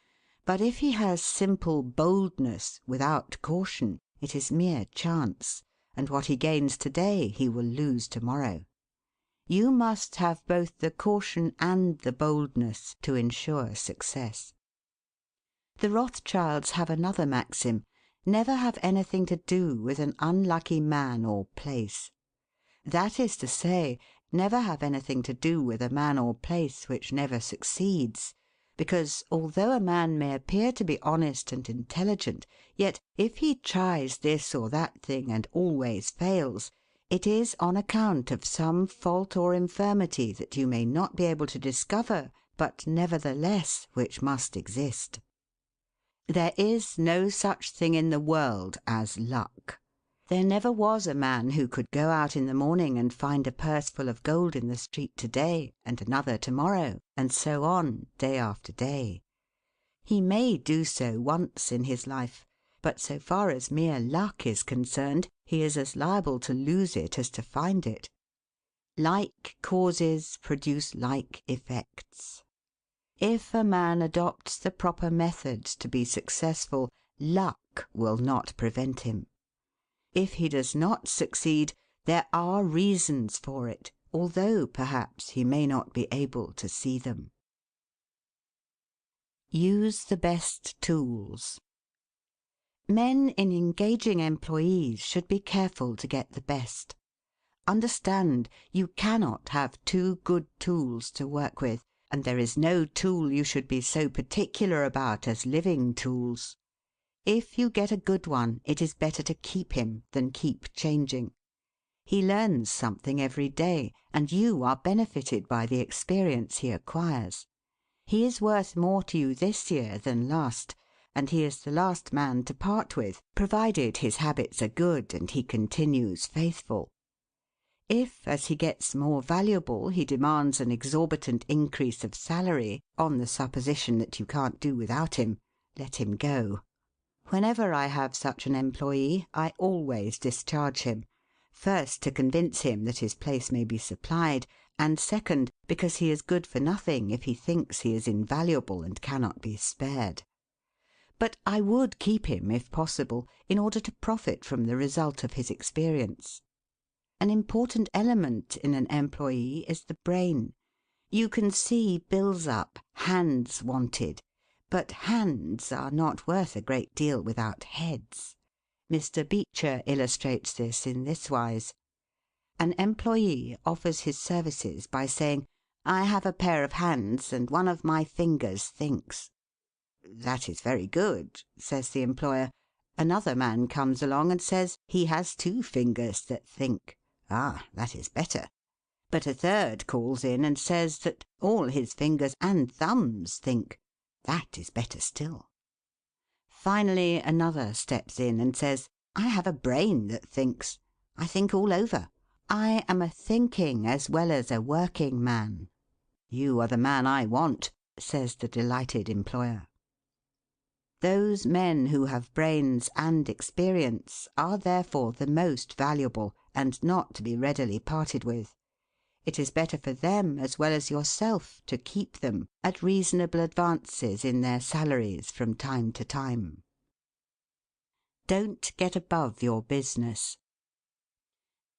but if he has simple boldness without caution, it is mere chance, and what he gains to-day he will lose to-morrow. You must have both the caution and the boldness to ensure success. The Rothschilds have another maxim: never have anything to do with an unlucky man or place. That is to say, never have anything to do with a man or place which never succeeds, because, although a man may appear to be honest and intelligent, yet if he tries this or that thing and always fails, it is on account of some fault or infirmity that you may not be able to discover, but nevertheless which must exist. There is no such thing in the world as luck. There never was a man who could go out in the morning and find a purse full of gold in the street to-day, and another to-morrow, and so on, day after day. He may do so once in his life, but so far as mere luck is concerned, he is as liable to lose it as to find it. Like causes produce like effects. If a man adopts the proper methods to be successful, luck will not prevent him. If he does not succeed, there are reasons for it, although perhaps he may not be able to see them. Use the best tools. Men in engaging employees should be careful to get the best. Understand, you cannot have two good tools to work with, and there is no tool you should be so particular about as living tools. If you get a good one, it is better to keep him than keep changing. He learns something every day, and you are benefited by the experience he acquires. He is worth more to you this year than last, and he is the last man to part with, provided his habits are good and he continues faithful. If, as he gets more valuable, he demands an exorbitant increase of salary, on the supposition that you can't do without him, let him go. Whenever I have such an employee, I always discharge him, first to convince him that his place may be supplied, and second, because he is good for nothing if he thinks he is invaluable and cannot be spared. But I would keep him, if possible, in order to profit from the result of his experience. An important element in an employee is the brain. You can see bills up, hands wanted, but hands are not worth a great deal without heads. Mr. Beecher illustrates this in this wise. An employee offers his services by saying, "I have a pair of hands and one of my fingers thinks." "That is very good," says the employer. Another man comes along and says he has two fingers that think. "Ah, that is better." But a third calls in and says that all his fingers and thumbs think. That is better still. Finally, another steps in and says, "I have a brain that thinks. I think all over. I am a thinking as well as a working man." "You are the man I want," says the delighted employer. Those men who have brains and experience are therefore the most valuable, and not to be readily parted with. It is better for them, as well as yourself, to keep them, at reasonable advances in their salaries from time to time. Don't get above your business.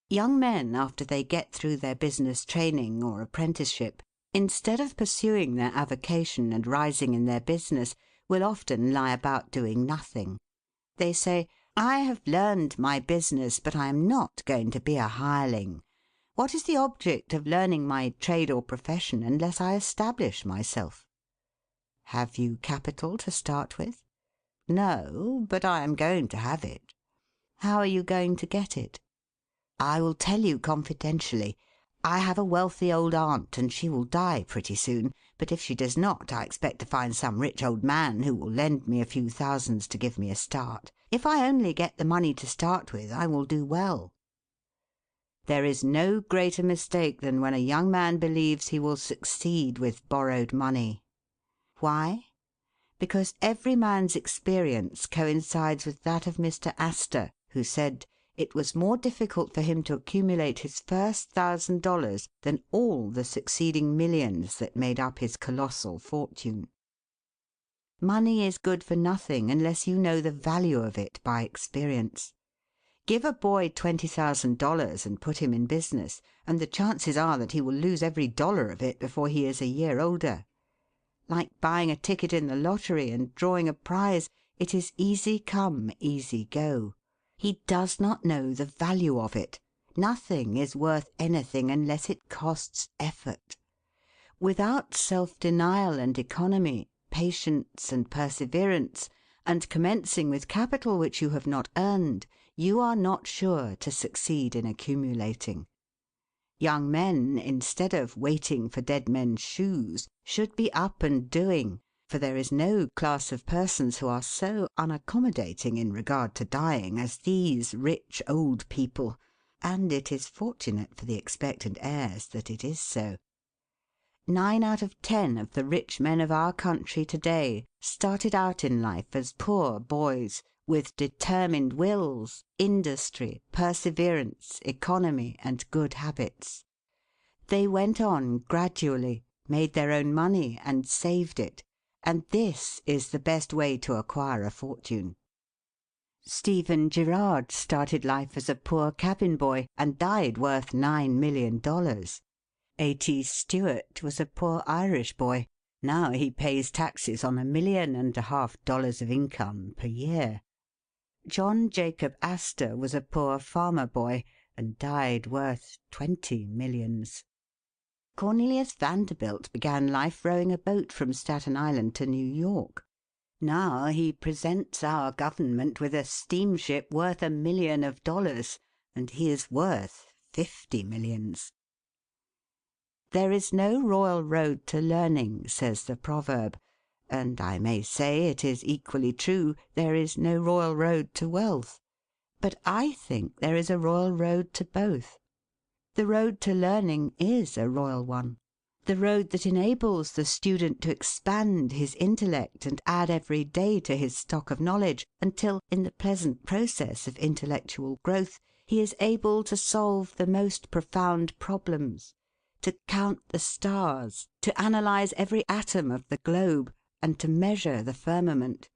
Young men, after they get through their business training or apprenticeship, instead of pursuing their avocation and rising in their business, will often lie about doing nothing. They say, "I have learned my business, but I am not going to be a hireling. What is the object of learning my trade or profession unless I establish myself?" Have you capital to start with? No, but I am going to have it. How are you going to get it? I will tell you confidentially. I have a wealthy old aunt, and she will die pretty soon, but if she does not, I expect to find some rich old man who will lend me a few thousands to give me a start. If I only get the money to start with, I will do well. There is no greater mistake than when a young man believes he will succeed with borrowed money. Why? Because every man's experience coincides with that of Mr. Astor, who said it was more difficult for him to accumulate his first $1,000 than all the succeeding millions that made up his colossal fortune. Money is good for nothing unless you know the value of it by experience. Give a boy $20,000 and put him in business, and the chances are that he will lose every dollar of it before he is a year older. Like buying a ticket in the lottery and drawing a prize, it is easy come, easy go. He does not know the value of it. Nothing is worth anything unless it costs effort. Without self-denial and economy, patience and perseverance, and commencing with capital which you have not earned, you are not sure to succeed in accumulating. Young men, instead of waiting for dead men's shoes, should be up and doing, for there is no class of persons who are so unaccommodating in regard to dying as these rich old people, and it is fortunate for the expectant heirs that it is so. 9 out of 10 of the rich men of our country to-day started out in life as poor boys, with determined wills, industry, perseverance, economy, and good habits. They went on gradually, made their own money, and saved it, and this is the best way to acquire a fortune. Stephen Girard started life as a poor cabin boy, and died worth $9 million. A.T. Stewart was a poor Irish boy. Now he pays taxes on $1.5 million of income per year. John Jacob Astor was a poor farmer boy, and died worth 20 millions. Cornelius Vanderbilt began life rowing a boat from Staten Island to New York. Now he presents our government with a steamship worth $1 million, and he is worth 50 millions. There is no royal road to learning, says the proverb, and I may say it is equally true, there is no royal road to wealth. But I think there is a royal road to both. The road to learning is a royal one. The road that enables the student to expand his intellect and add every day to his stock of knowledge, until, in the pleasant process of intellectual growth, he is able to solve the most profound problems, to count the stars, to analyse every atom of the globe, and to measure the firmament.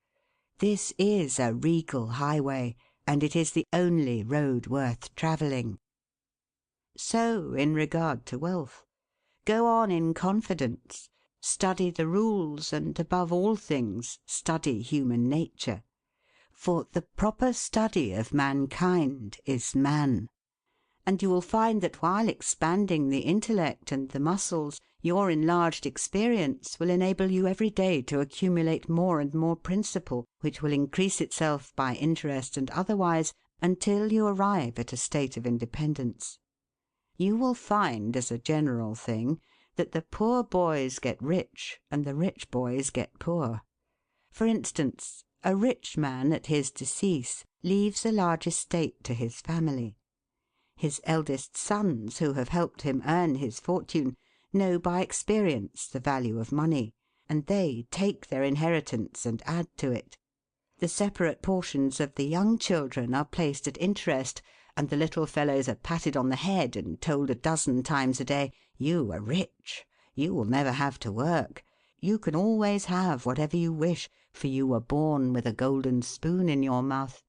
This is a regal highway, and it is the only road worth travelling. So in regard to wealth. Go on in confidence, study the rules, and, above all things, study human nature. For the proper study of mankind is man. And you will find that while expanding the intellect and the muscles, your enlarged experience will enable you every day to accumulate more and more principle, which will increase itself by interest and otherwise, until you arrive at a state of independence. You will find, as a general thing, that the poor boys get rich and the rich boys get poor. For instance, a rich man at his decease leaves a large estate to his family. His eldest sons, who have helped him earn his fortune, know by experience the value of money, and they take their inheritance and add to it. The separate portions of the young children are placed at interest, and the little fellows are patted on the head and told a dozen times a day, "You are rich. You will never have to work. You can always have whatever you wish, for you were born with a golden spoon in your mouth."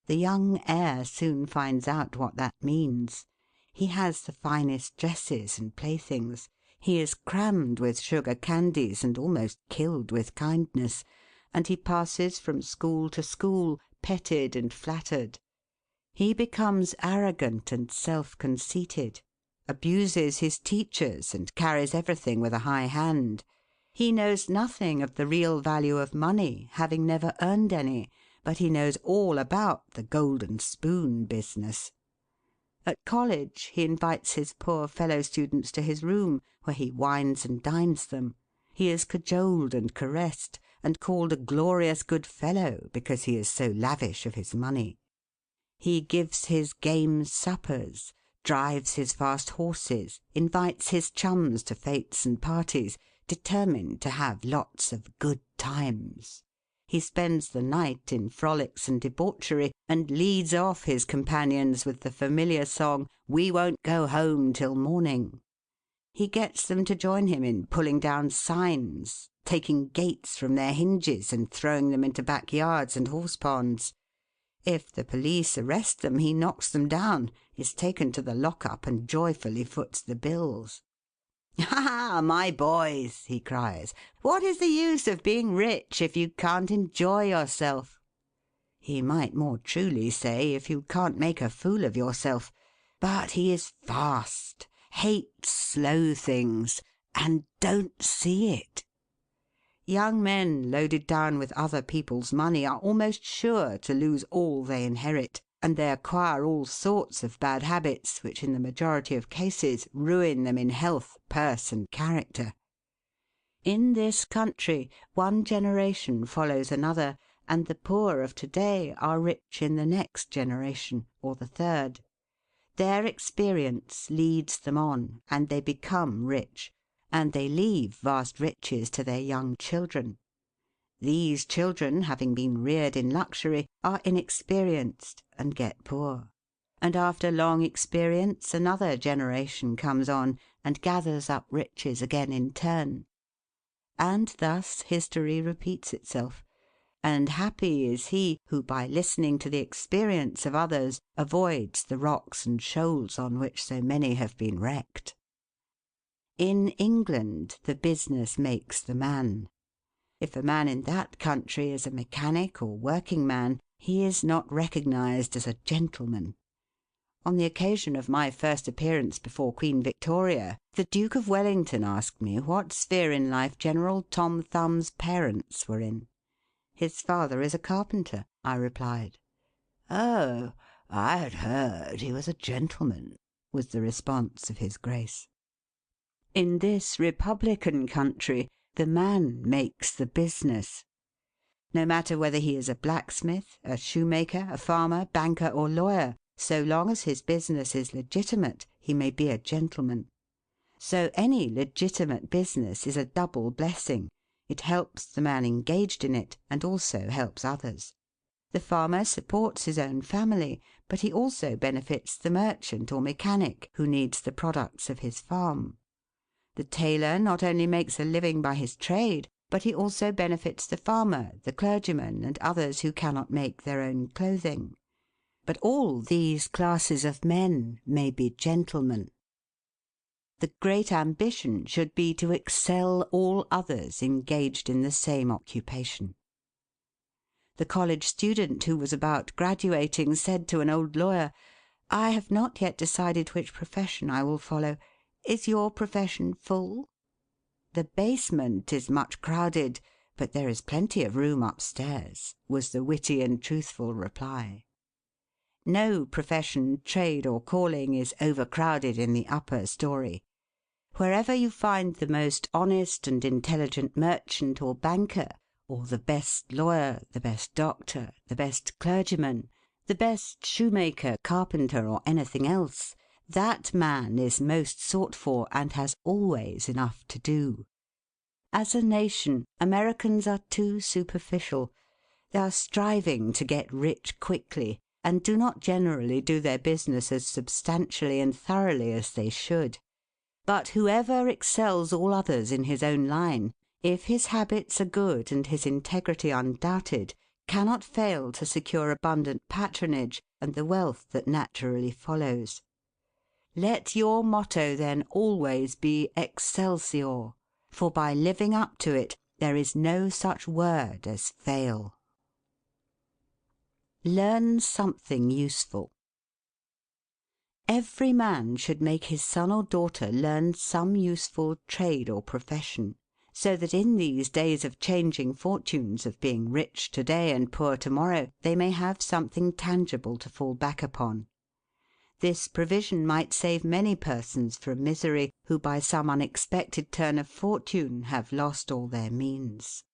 The young heir soon finds out what that means. He has the finest dresses and playthings. He is crammed with sugar candies and almost killed with kindness, and he passes from school to school, petted and flattered. He becomes arrogant and self-conceited, abuses his teachers, and carries everything with a high hand. He knows nothing of the real value of money, having never earned any, but he knows all about the golden spoon business. At college he invites his poor fellow-students to his room, where he wines and dines them. He is cajoled and caressed, and called a glorious good fellow because he is so lavish of his money. He gives his game suppers, drives his fast horses, invites his chums to fêtes and parties, determined to have lots of good times. He spends the night in frolics and debauchery, and leads off his companions with the familiar song, "We won't go home till morning." He gets them to join him in pulling down signs, taking gates from their hinges and throwing them into backyards and horse-ponds. If the police arrest them, he knocks them down, is taken to the lock-up, and joyfully foots the bills. "Ha, my boys," he cries, "what is the use of being rich if you can't enjoy yourself?" He might more truly say, if you can't make a fool of yourself. But he is fast, hates slow things, and don't see it. Young men loaded down with other people's money are almost sure to lose all they inherit, and they acquire all sorts of bad habits which in the majority of cases ruin them in health, purse, and character. In this country one generation follows another, and the poor of to-day are rich in the next generation, or the third. Their experience leads them on, and they become rich, and they leave vast riches to their young children. These children, having been reared in luxury, are inexperienced and get poor. And after long experience another generation comes on and gathers up riches again in turn. And thus history repeats itself, and happy is he who by listening to the experience of others avoids the rocks and shoals on which so many have been wrecked. In England the business makes the man. If a man in that country is a mechanic or working man, he is not recognised as a gentleman. On the occasion of my first appearance before Queen Victoria, the Duke of Wellington asked me what sphere in life General Tom Thumb's parents were in. "His father is a carpenter," I replied. "Oh, I had heard he was a gentleman," was the response of his Grace. In this republican country the man makes the business. No matter whether he is a blacksmith, a shoemaker, a farmer, banker, or lawyer, So long as his business is legitimate, he may be a gentleman. So any legitimate business is a double blessing. It helps the man engaged in it, and also helps others. The farmer supports his own family, but he also benefits the merchant or mechanic who needs the products of his farm. The tailor not only makes a living by his trade, but he also benefits the farmer, the clergyman, and others who cannot make their own clothing. But all these classes of men may be gentlemen. The great ambition should be to excel all others engaged in the same occupation. The college student who was about graduating said to an old lawyer, "I have not yet decided which profession I will follow. Is your profession full?" "The basement is much crowded, but there is plenty of room upstairs," was the witty and truthful reply. No profession, trade, or calling is overcrowded in the upper story. Wherever you find the most honest and intelligent merchant or banker, or the best lawyer, the best doctor, the best clergyman, the best shoemaker, carpenter, or anything else, that man is most sought for and has always enough to do. As a nation, Americans are too superficial. They are striving to get rich quickly, and do not generally do their business as substantially and thoroughly as they should. But whoever excels all others in his own line, if his habits are good and his integrity undoubted, cannot fail to secure abundant patronage and the wealth that naturally follows. Let your motto then always be Excelsior, for by living up to it there is no such word as fail. Learn something useful. Every man should make his son or daughter learn some useful trade or profession, so that in these days of changing fortunes, of being rich to-day and poor to-morrow, they may have something tangible to fall back upon. This provision might save many persons from misery who by some unexpected turn of fortune have lost all their means.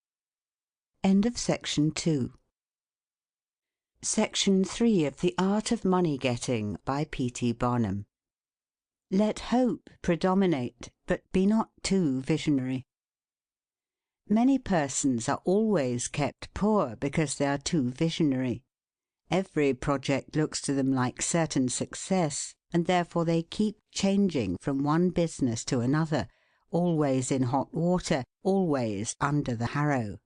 Section 3 of The Art of Money Getting by P.T. Barnum. Let hope predominate, but be not too visionary. Many persons are always kept poor because they are too visionary. Every project looks to them like certain success, and therefore they keep changing from one business to another, always in hot water, always under the harrow.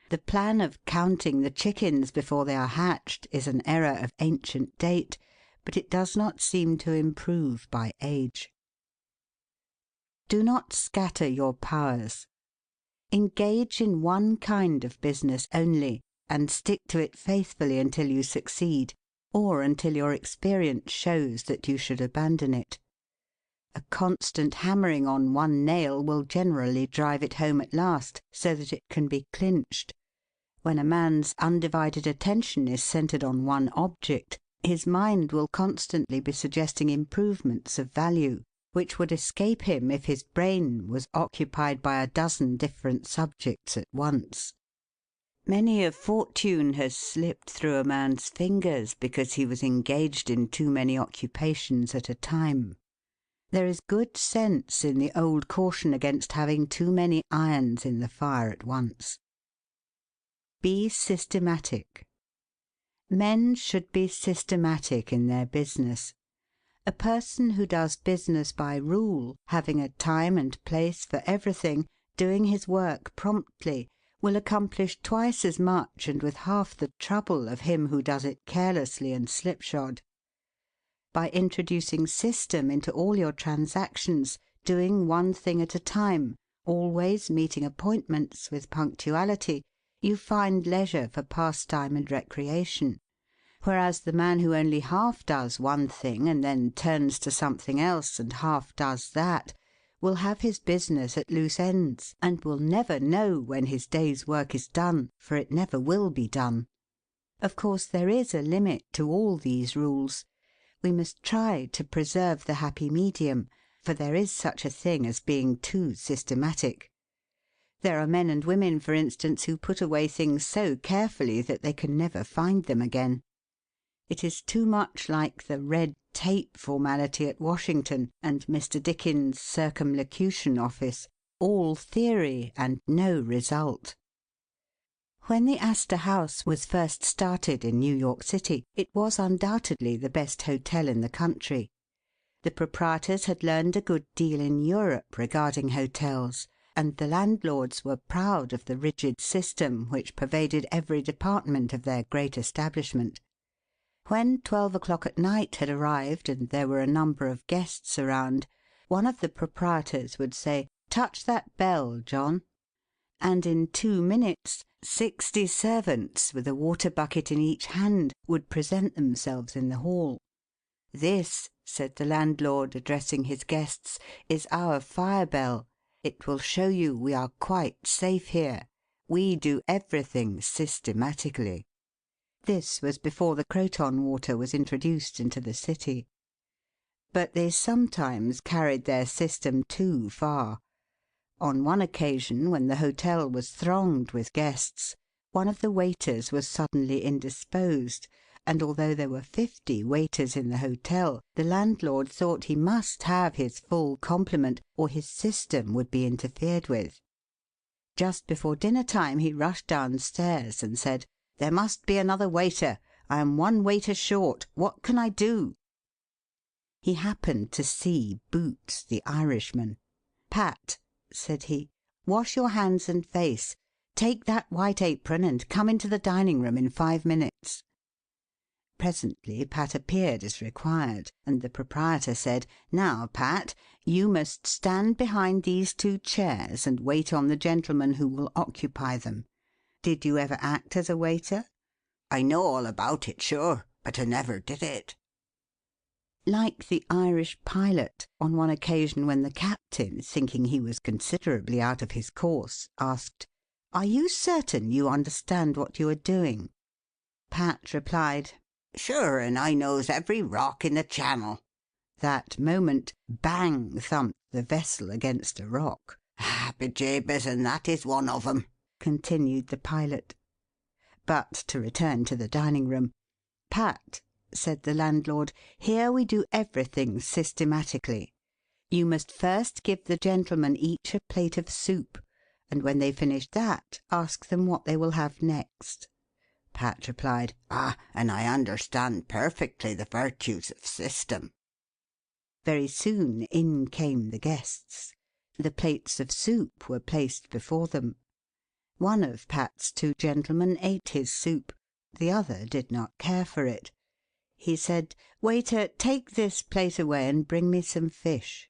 The plan of counting the chickens before they are hatched is an error of ancient date, but it does not seem to improve by age. Do not scatter your powers. Engage in one kind of business only, and stick to it faithfully until you succeed, or until your experience shows that you should abandon it. A constant hammering on one nail will generally drive it home at last, so that it can be clinched. When a man's undivided attention is centred on one object, his mind will constantly be suggesting improvements of value, which would escape him if his brain was occupied by a dozen different subjects at once. Many a fortune has slipped through a man's fingers because he was engaged in too many occupations at a time. There is good sense in the old caution against having too many irons in the fire at once. Be systematic. Men should be systematic in their business. A person who does business by rule, having a time and place for everything, doing his work promptly, will accomplish twice as much and with half the trouble of him who does it carelessly and slipshod. By introducing system into all your transactions, doing one thing at a time, always meeting appointments with punctuality, you find leisure for pastime and recreation, whereas the man who only half does one thing and then turns to something else and half does that, will have his business at loose ends, and will never know when his day's work is done, for it never will be done. Of course there is a limit to all these rules. We must try to preserve the happy medium, for there is such a thing as being too systematic. There are men and women, for instance, who put away things so carefully that they can never find them again. It is too much like the red tape formality at Washington and Mr. Dickens' Circumlocution Office, all theory and no result. When the Astor House was first started in New York City, it was undoubtedly the best hotel in the country. The proprietors had learned a good deal in Europe regarding hotels, and the landlords were proud of the rigid system which pervaded every department of their great establishment. When 12 o'clock at night had arrived and there were a number of guests around, one of the proprietors would say, "Touch that bell, John," and in 2 minutes 60 servants, with a water bucket in each hand, would present themselves in the hall. "This," said the landlord, addressing his guests, "is our fire bell. It will show you we are quite safe here. We do everything systematically." This was before the Croton water was introduced into the city. But they sometimes carried their system too far. On one occasion, when the hotel was thronged with guests, one of the waiters was suddenly indisposed, and although there were 50 waiters in the hotel, the landlord thought he must have his full complement or his system would be interfered with. Just before dinner time he rushed downstairs and said, "There must be another waiter. I am 1 waiter short. What can I do?" He happened to see Boots, the Irishman. "Pat," said he, "wash your hands and face. Take that white apron and come into the dining room in 5 minutes." Presently Pat appeared as required, and the proprietor said, "Now, Pat, you must stand behind these 2 chairs and wait on the gentleman who will occupy them. Did you ever act as a waiter?" "I know all about it, sure, but I never did it." Like the Irish pilot, on one occasion when the captain, thinking he was considerably out of his course, asked, "Are you certain you understand what you are doing?" Pat replied, "Sure, and I knows every rock in the channel." That moment, bang thumped the vessel against a rock. "Ah, bejabers, and that is one of 'em," continued the pilot. But to return to the dining room. "Pat," said the landlord, "here we do everything systematically. You must first give the gentlemen each a plate of soup, and when they finish that, ask them what they will have next." Pat replied, "Ah, and I understand perfectly the virtues of system." Very soon in came the guests. The plates of soup were placed before them. One of Pat's 2 gentlemen ate his soup. The other did not care for it. He said, "Waiter, take this plate away and bring me some fish."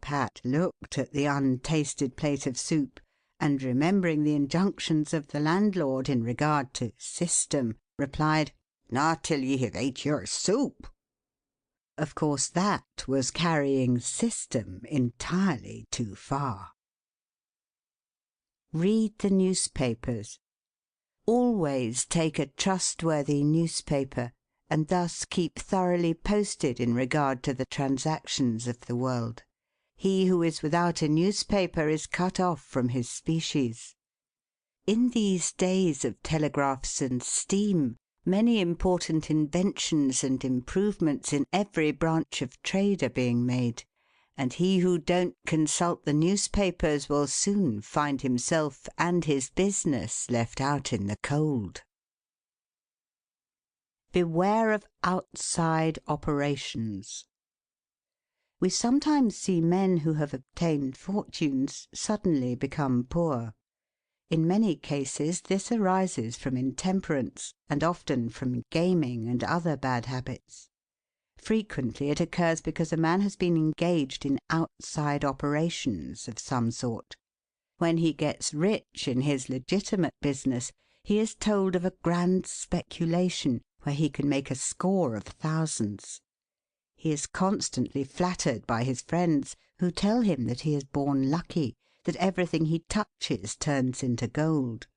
Pat looked at the untasted plate of soup, and remembering the injunctions of the landlord in regard to system, replied, "Not till ye have ate your soup." Of course that was carrying system entirely too far. Read the newspapers. Always take a trustworthy newspaper, and thus keep thoroughly posted in regard to the transactions of the world. He who is without a newspaper is cut off from his species. In these days of telegraphs and steam, many important inventions and improvements in every branch of trade are being made, and he who don't consult the newspapers will soon find himself and his business left out in the cold. Beware of outside operations. We sometimes see men who have obtained fortunes suddenly become poor. In many cases this arises from intemperance, and often from gaming and other bad habits. Frequently it occurs because a man has been engaged in outside operations of some sort. When he gets rich in his legitimate business, he is told of a grand speculation where he can make a score of thousands. He is constantly flattered by his friends, who tell him that he is born lucky, that everything he touches turns into gold.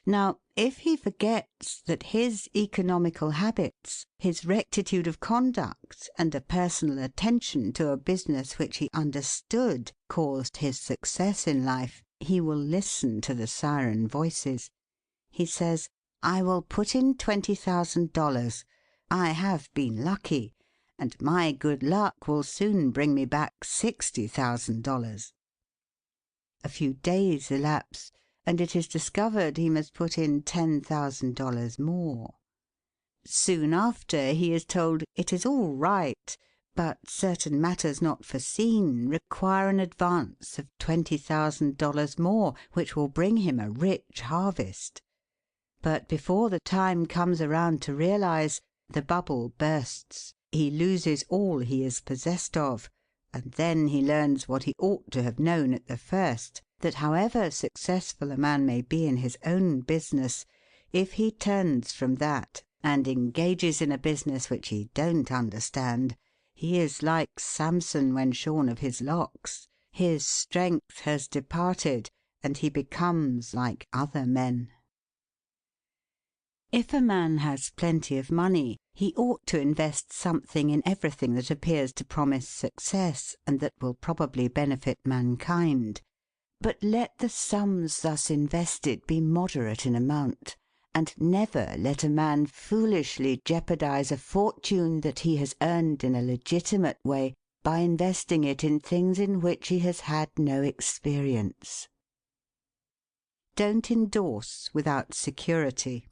Now, if he forgets that his economical habits, his rectitude of conduct, and a personal attention to a business which he understood caused his success in life, he will listen to the siren voices. He says, "I will put in $20,000. I have been lucky, and my good luck will soon bring me back $60,000. A few days elapse, and it is discovered he must put in $10,000 more. Soon after he is told it is all right, but certain matters not foreseen require an advance of $20,000 more, which will bring him a rich harvest. But before the time comes around to realize, the bubble bursts, he loses all he is possessed of, and then he learns what he ought to have known at the first, that however successful a man may be in his own business, if he turns from that and engages in a business which he don't understand, he is like Samson when shorn of his locks. His strength has departed, and he becomes like other men. If a man has plenty of money, he ought to invest something in everything that appears to promise success and that will probably benefit mankind. But let the sums thus invested be moderate in amount, and never let a man foolishly jeopardize a fortune that he has earned in a legitimate way by investing it in things in which he has had no experience. Don't endorse without security.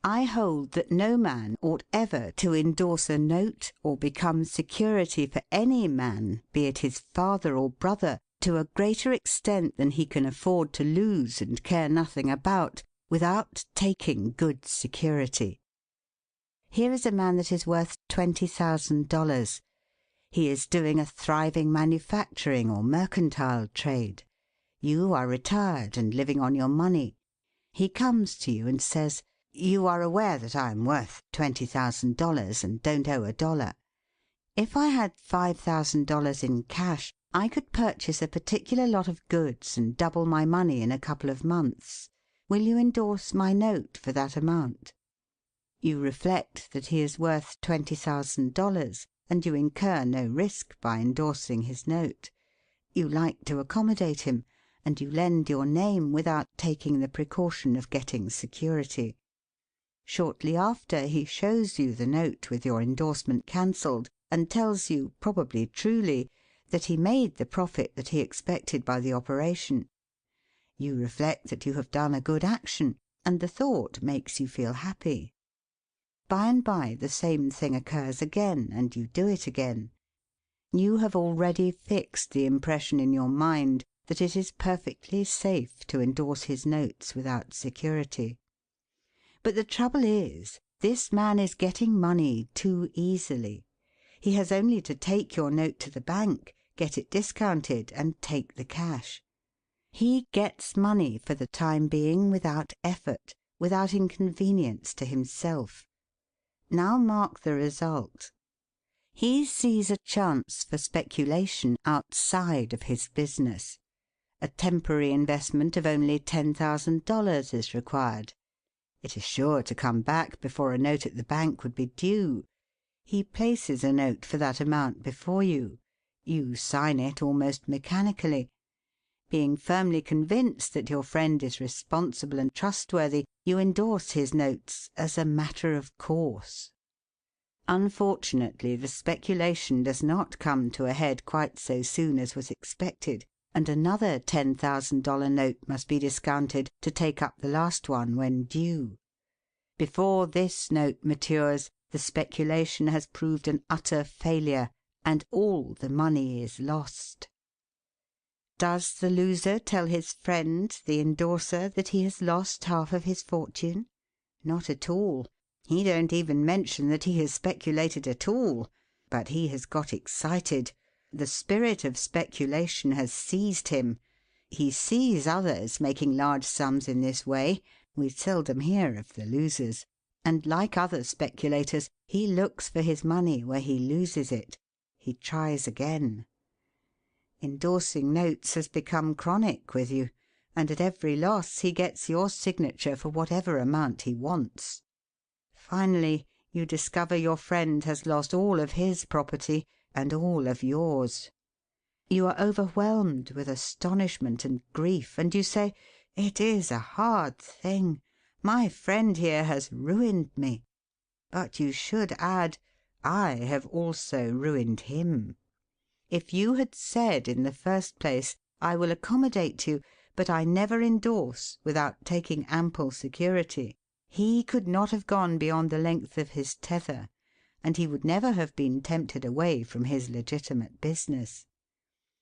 I hold that no man ought ever to endorse a note or become security for any man, be it his father or brother, to a greater extent than he can afford to lose and care nothing about, without taking good security. Here is a man that is worth $20,000. He is doing a thriving manufacturing or mercantile trade. You are retired and living on your money. He comes to you and says, "You are aware that I am worth $20,000 and don't owe a dollar. If I had $5,000 in cash, I could purchase a particular lot of goods and double my money in a couple of months. Will you endorse my note for that amount?" You reflect that he is worth $20,000, and you incur no risk by endorsing his note. You like to accommodate him, and you lend your name without taking the precaution of getting security. Shortly after, he shows you the note with your endorsement cancelled, and tells you, probably truly, that he made the profit that he expected by the operation. You reflect that you have done a good action, and the thought makes you feel happy. By and by the same thing occurs again, and you do it again. You have already fixed the impression in your mind that it is perfectly safe to endorse his notes without security. But the trouble is, this man is getting money too easily. He has only to take your note to the bank, get it discounted, and take the cash. He gets money for the time being without effort, without inconvenience to himself. Now mark the result. He sees a chance for speculation outside of his business. A temporary investment of only $10,000 is required. It is sure to come back before a note at the bank would be due. He places a note for that amount before you. You sign it almost mechanically. Being firmly convinced that your friend is responsible and trustworthy, you endorse his notes as a matter of course. Unfortunately, the speculation does not come to a head quite so soon as was expected, and another $10,000 note must be discounted to take up the last one when due. Before this note matures, the speculation has proved an utter failure, and all the money is lost. Does the loser tell his friend, the endorser, that he has lost half of his fortune? Not at all. He don't even mention that he has speculated at all. But he has got excited. The spirit of speculation has seized him. He sees others making large sums in this way. We seldom hear of the losers. And like other speculators, he looks for his money where he loses it. He tries again. Endorsing notes has become chronic with you, and at every loss he gets your signature for whatever amount he wants. Finally, you discover your friend has lost all of his property and all of yours. You are overwhelmed with astonishment and grief, and you say, "It is a hard thing. My friend here has ruined me." But you should add, I have also ruined him. If you had said in the first place, I will accommodate you, but I never endorse without taking ample security, he could not have gone beyond the length of his tether, and he would never have been tempted away from his legitimate business.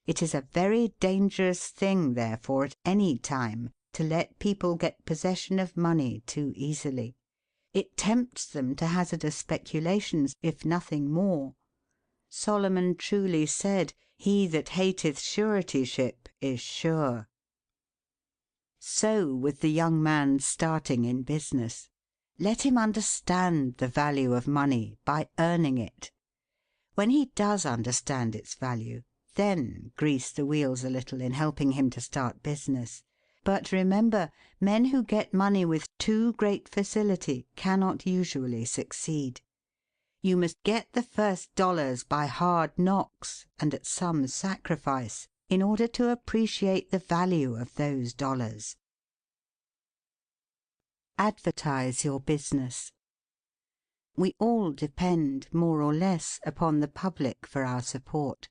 It is a very dangerous thing, therefore, at any time, to let people get possession of money too easily. It tempts them to hazardous speculations, if nothing more. Solomon truly said, "He that hateth suretyship is sure." So with the young man starting in business. Let him understand the value of money by earning it. When he does understand its value, then grease the wheels a little in helping him to start business. But remember, men who get money with too great facility cannot usually succeed. You must get the first dollars by hard knocks and at some sacrifice in order to appreciate the value of those dollars. Advertise your business. We all depend, more or less, upon the public for our support.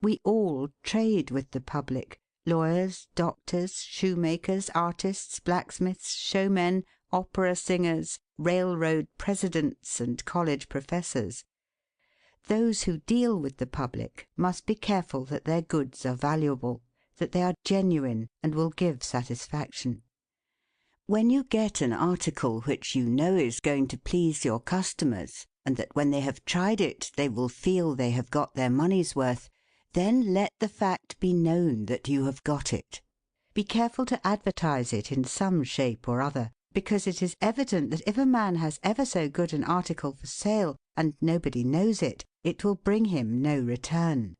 We all trade with the public: lawyers, doctors, shoemakers, artists, blacksmiths, showmen, opera singers, railroad presidents, and college professors. Those who deal with the public must be careful that their goods are valuable, that they are genuine and will give satisfaction. When you get an article which you know is going to please your customers, and that when they have tried it they will feel they have got their money's worth, then let the fact be known that you have got it. Be careful to advertise it in some shape or other, because it is evident that if a man has ever so good an article for sale, and nobody knows it, it will bring him no return.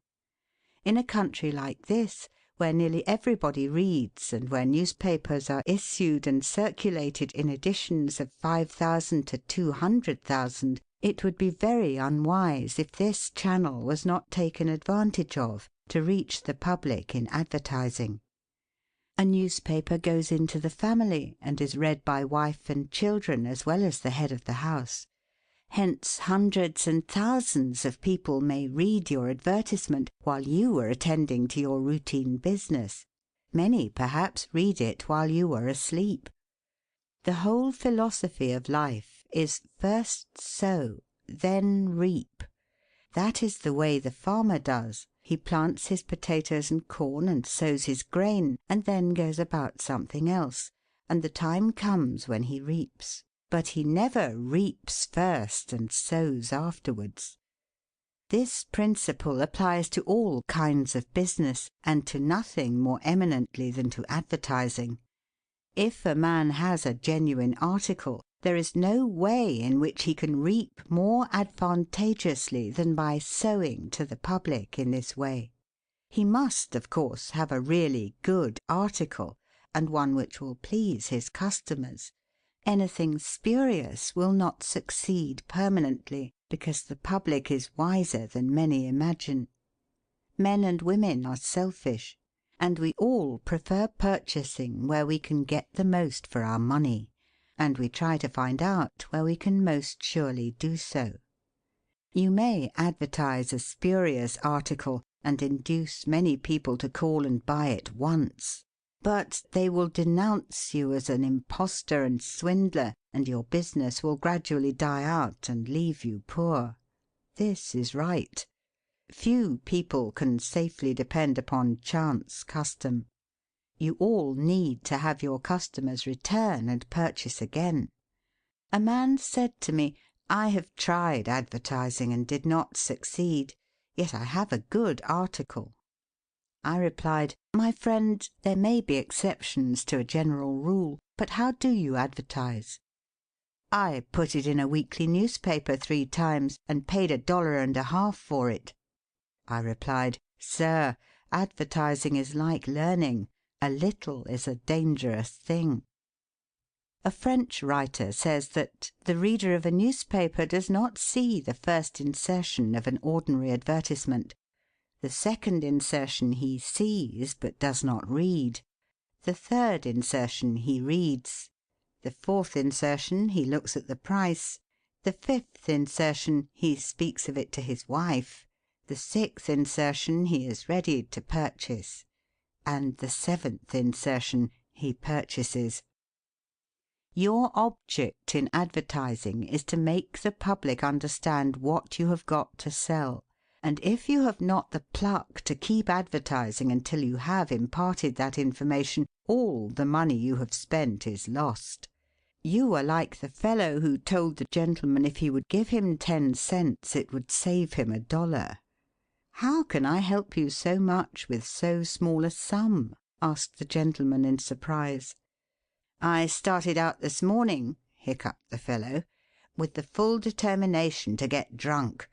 In a country like this, where nearly everybody reads, and where newspapers are issued and circulated in editions of 5,000 to 200,000, it would be very unwise if this channel was not taken advantage of to reach the public in advertising. A newspaper goes into the family and is read by wife and children as well as the head of the house. Hence hundreds and thousands of people may read your advertisement while you are attending to your routine business. Many, perhaps, read it while you are asleep. The whole philosophy of life is first sow, then reap. That is the way the farmer does. He plants his potatoes and corn and sows his grain, and then goes about something else, and the time comes when he reaps. But he never reaps first and sows afterwards. This principle applies to all kinds of business, and to nothing more eminently than to advertising. If a man has a genuine article, there is no way in which he can reap more advantageously than by sowing to the public in this way. He must, of course, have a really good article, and one which will please his customers. Anything spurious will not succeed permanently, because the public is wiser than many imagine. Men and women are selfish, and we all prefer purchasing where we can get the most for our money, and we try to find out where we can most surely do so. You may advertise a spurious article and induce many people to call and buy it once, but they will denounce you as an impostor and swindler, and your business will gradually die out and leave you poor. This is right. Few people can safely depend upon chance custom. You all need to have your customers return and purchase again. A man said to me, "I have tried advertising and did not succeed, yet I have a good article." I replied, "My friend, there may be exceptions to a general rule, but how do you advertise?" "I put it in a weekly newspaper 3 times and paid $1.50 for it." I replied, "Sir, advertising is like learning. A little is a dangerous thing." A French writer says that "the reader of a newspaper does not see the first insertion of an ordinary advertisement. The second insertion he sees, but does not read. The third insertion he reads. The fourth insertion he looks at the price. The 5th insertion, he speaks of it to his wife. The 6th insertion, he is ready to purchase. And the 7th insertion, he purchases. Your object in advertising is to make the public understand what you have got to sell, and if you have not the pluck to keep advertising until you have imparted that information, all the money you have spent is lost. You are like the fellow who told the gentleman if he would give him 10 cents it would save him $1. "How can I help you so much with so small a sum?" asked the gentleman in surprise. "I started out this morning," hiccuped the fellow, "with the full determination to get drunk,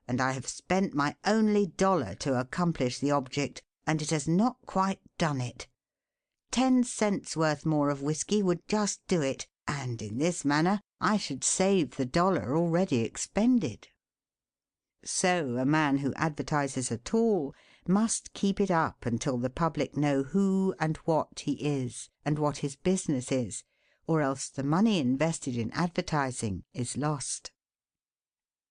and I have spent my only $1 to accomplish the object, and it has not quite done it. 10 cents worth more of whiskey would just do it, and in this manner I should save the $1 already expended." So a man who advertises at all must keep it up until the public know who and what he is, and what his business is, or else the money invested in advertising is lost.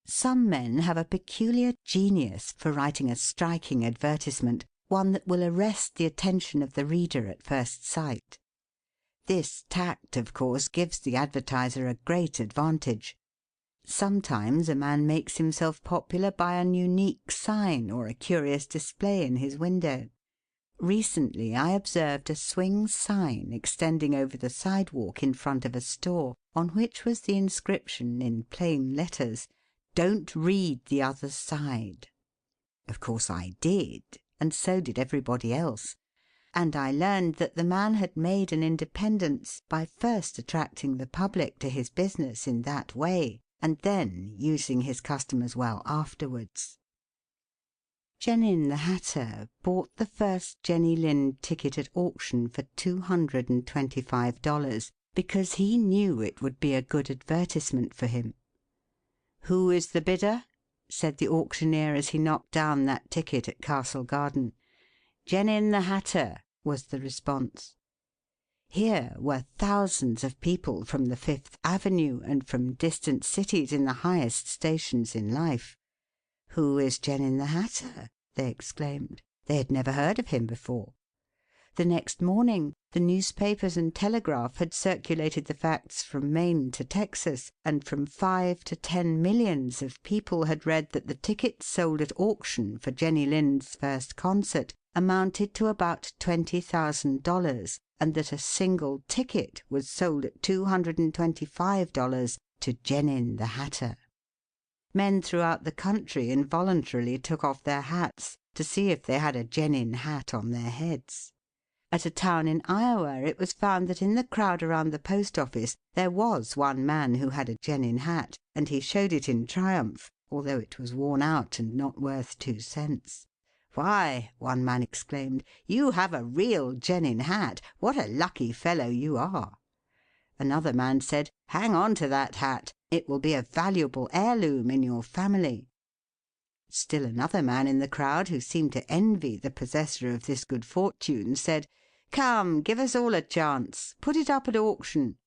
Some men have a peculiar genius for writing a striking advertisement, one that will arrest the attention of the reader at first sight. This tact, of course, gives the advertiser a great advantage. Sometimes a man makes himself popular by an unique sign or a curious display in his window. Recently I observed a swing sign extending over the sidewalk in front of a store, on which was the inscription in plain letters, "Don't read the other side." Of course I did, and so did everybody else. And I learned that the man had made an independence by first attracting the public to his business in that way, and then using his customers well afterwards. Genin the Hatter bought the first Jenny Lind ticket at auction for $225 because he knew it would be a good advertisement for him. "Who is the bidder?" said the auctioneer as he knocked down that ticket at Castle Garden. "Genin the Hatter," was the response. Here were thousands of people from the Fifth Avenue and from distant cities in the highest stations in life. "Who is Genin the Hatter?" they exclaimed. They had never heard of him before. The next morning the newspapers and telegraph had circulated the facts from Maine to Texas, and from 5 to 10 millions of people had read that the tickets sold at auction for Jenny Lind's first concert amounted to about $20,000, and that a single ticket was sold at $225 to Genin the Hatter. Men throughout the country involuntarily took off their hats to see if they had a Genin hat on their heads. At a town in Iowa it was found that in the crowd around the post office there was one man who had a Genin hat, and he showed it in triumph, although it was worn out and not worth 2 cents. "Why," one man exclaimed, "you have a real Genin hat. What a lucky fellow you are." Another man said, "Hang on to that hat. It will be a valuable heirloom in your family." Still another man in the crowd, who seemed to envy the possessor of this good fortune, said, "Come, give us all a chance. Put it up at auction."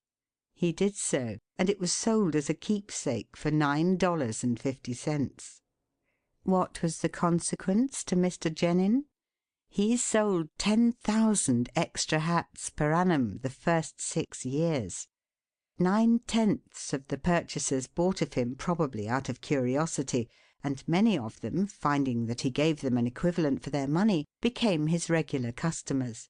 He did so, and it was sold as a keepsake for $9.50. What was the consequence to Mr. Genin? He sold 10,000 extra hats per annum the first 6 years. 9/10 of the purchasers bought of him probably out of curiosity, and many of them, finding that he gave them an equivalent for their money, became his regular customers.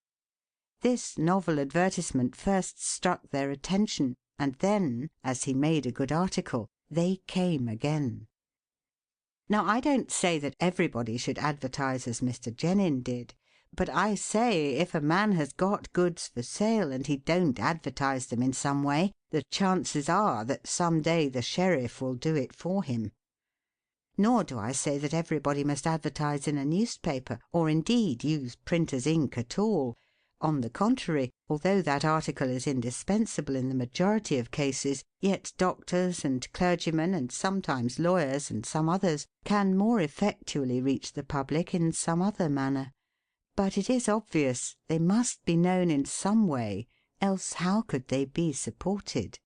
This novel advertisement first struck their attention, and then, as he made a good article, they came again. Now, I don't say that everybody should advertise as Mr. Genin did, but I say if a man has got goods for sale and he don't advertise them in some way, the chances are that some day the sheriff will do it for him. Nor do I say that everybody must advertise in a newspaper, or indeed use printer's ink at all. On the contrary, although that article is indispensable in the majority of cases, yet doctors and clergymen, and sometimes lawyers and some others, can more effectually reach the public in some other manner. But it is obvious they must be known in some way, else how could they be supported?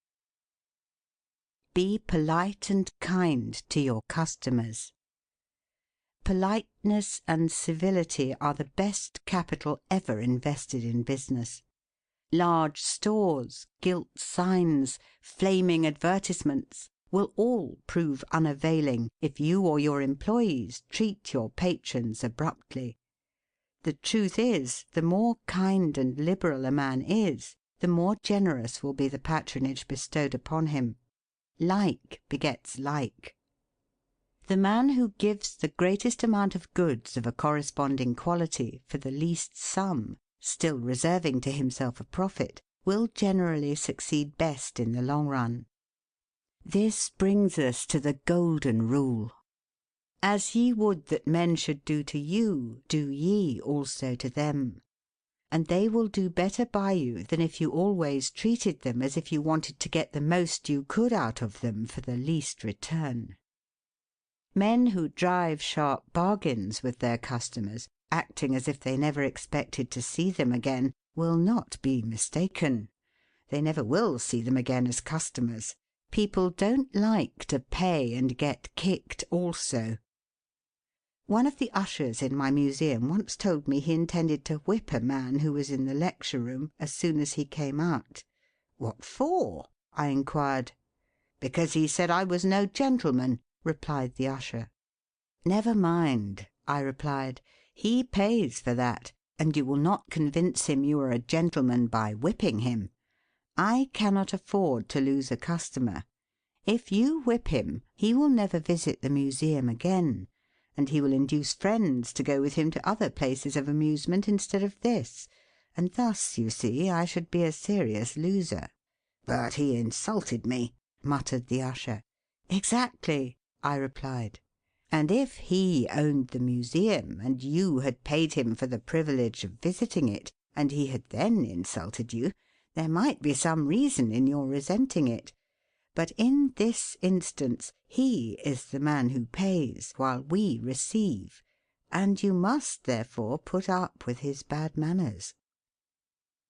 Be polite and kind to your customers. Politeness and civility are the best capital ever invested in business. Large stores, gilt signs, flaming advertisements will all prove unavailing if you or your employees treat your patrons abruptly. The truth is, the more kind and liberal a man is, the more generous will be the patronage bestowed upon him. Like begets like. The man who gives the greatest amount of goods of a corresponding quality for the least sum, still reserving to himself a profit, will generally succeed best in the long run. This brings us to the golden rule. As ye would that men should do to you, do ye also to them. And they will do better by you than if you always treated them as if you wanted to get the most you could out of them for the least return. Men who drive sharp bargains with their customers, acting as if they never expected to see them again, will not be mistaken. They never will see them again as customers. People don't like to pay and get kicked also. One of the ushers in my museum once told me he intended to whip a man who was in the lecture room as soon as he came out. "What for?" I inquired. "Because he said I was no gentleman," replied the usher. "Never mind," I replied. "He pays for that, and you will not convince him you are a gentleman by whipping him. I cannot afford to lose a customer. If you whip him, he will never visit the museum again, and he will induce friends to go with him to other places of amusement instead of this, and thus, you see, I should be a serious loser." "But he insulted me," muttered the usher. "Exactly," I replied. "And if he owned the museum, and you had paid him for the privilege of visiting it, and he had then insulted you, there might be some reason in your resenting it. But in this instance he is the man who pays, while we receive, and you must therefore put up with his bad manners."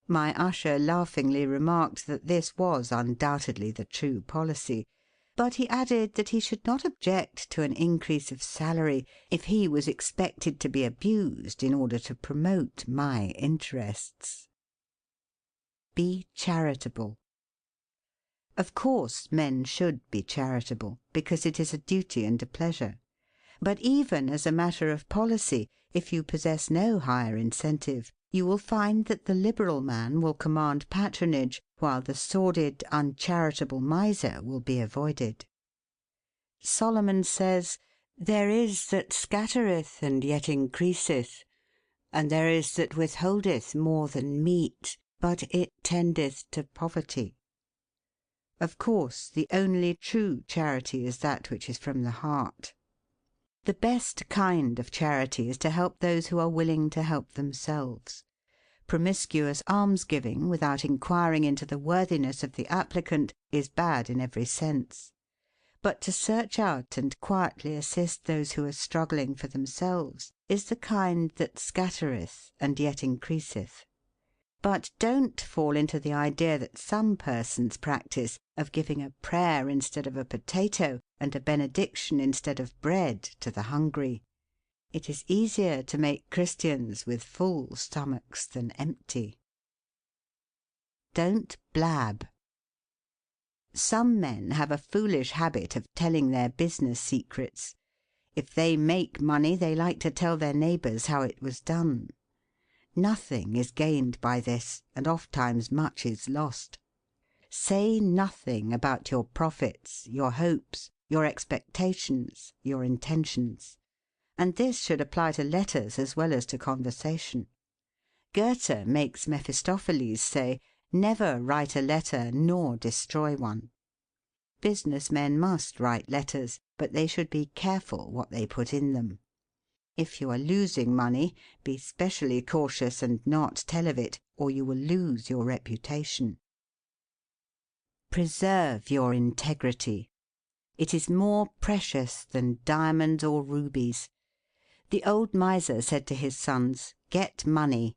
My usher laughingly remarked that this was undoubtedly the true policy, but he added that he should not object to an increase of salary if he was expected to be abused in order to promote my interests. Be charitable. Of course men should be charitable, because it is a duty and a pleasure. But even as a matter of policy, if you possess no higher incentive, you will find that the liberal man will command patronage, while the sordid, uncharitable miser will be avoided. Solomon says, "There is that scattereth and yet increaseth, and there is that withholdeth more than meet, but it tendeth to poverty." Of course, the only true charity is that which is from the heart. The best kind of charity is to help those who are willing to help themselves. Promiscuous almsgiving, without inquiring into the worthiness of the applicant, is bad in every sense. But to search out and quietly assist those who are struggling for themselves is the kind that scattereth and yet increaseth. But don't fall into the idea that some persons practice of giving a prayer instead of a potato and a benediction instead of bread to the hungry. It is easier to make Christians with full stomachs than empty. Don't blab. Some men have a foolish habit of telling their business secrets. If they make money, they like to tell their neighbours how it was done. Nothing is gained by this, and ofttimes much is lost. Say nothing about your profits, your hopes, your expectations, your intentions. And this should apply to letters as well as to conversation. Goethe makes Mephistopheles say, "Never write a letter nor destroy one." Business men must write letters, but they should be careful what they put in them. If you are losing money, be specially cautious and not tell of it, or you will lose your reputation. Preserve your integrity. It is more precious than diamonds or rubies. The old miser said to his sons, "Get money.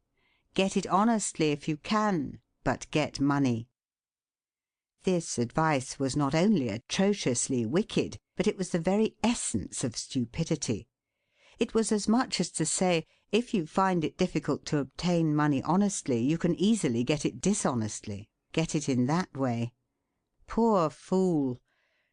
Get it honestly if you can, but get money." This advice was not only atrociously wicked, but it was the very essence of stupidity. It was as much as to say, if you find it difficult to obtain money honestly, you can easily get it dishonestly. Get it in that way. Poor fool!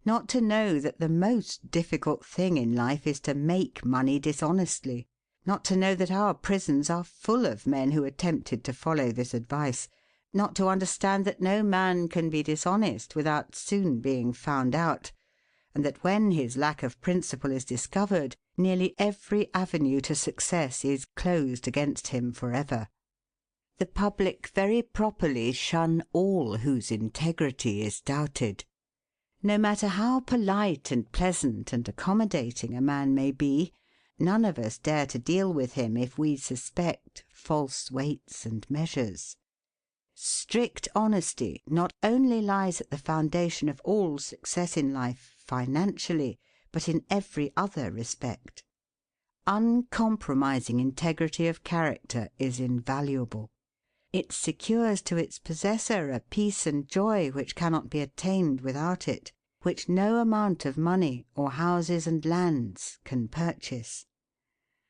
Not to know that the most difficult thing in life is to make money dishonestly. Not to know that our prisons are full of men who attempted to follow this advice. Not to understand that no man can be dishonest without soon being found out, and that when his lack of principle is discovered, nearly every avenue to success is closed against him for ever. The public very properly shun all whose integrity is doubted. No matter how polite and pleasant and accommodating a man may be, none of us dare to deal with him if we suspect false weights and measures. Strict honesty not only lies at the foundation of all success in life financially, but in every other respect. Uncompromising integrity of character is invaluable. It secures to its possessor a peace and joy which cannot be attained without it, which no amount of money or houses and lands can purchase.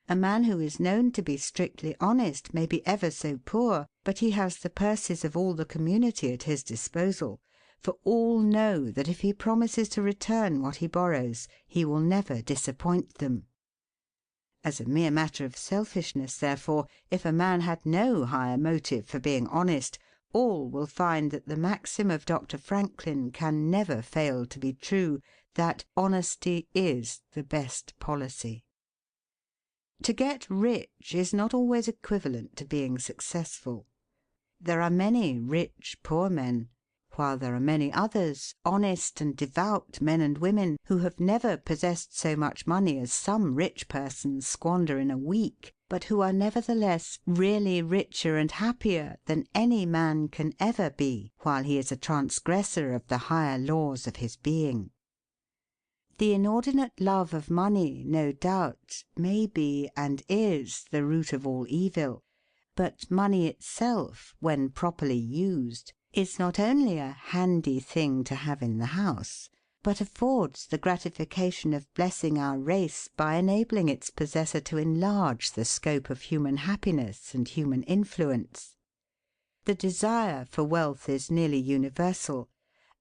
A man who is known to be strictly honest may be ever so poor, but he has the purses of all the community at his disposal, for all know that if he promises to return what he borrows, he will never disappoint them. As a mere matter of selfishness, therefore, if a man had no higher motive for being honest, all will find that the maxim of Dr. Franklin can never fail to be true, that honesty is the best policy. To get rich is not always equivalent to being successful. There are many rich poor men, while there are many others, honest and devout men and women, who have never possessed so much money as some rich persons squander in a week, but who are nevertheless really richer and happier than any man can ever be while he is a transgressor of the higher laws of his being. The inordinate love of money, no doubt, may be and is the root of all evil, but money itself, when properly used, is not only a handy thing to have in the house, but affords the gratification of blessing our race by enabling its possessor to enlarge the scope of human happiness and human influence. The desire for wealth is nearly universal,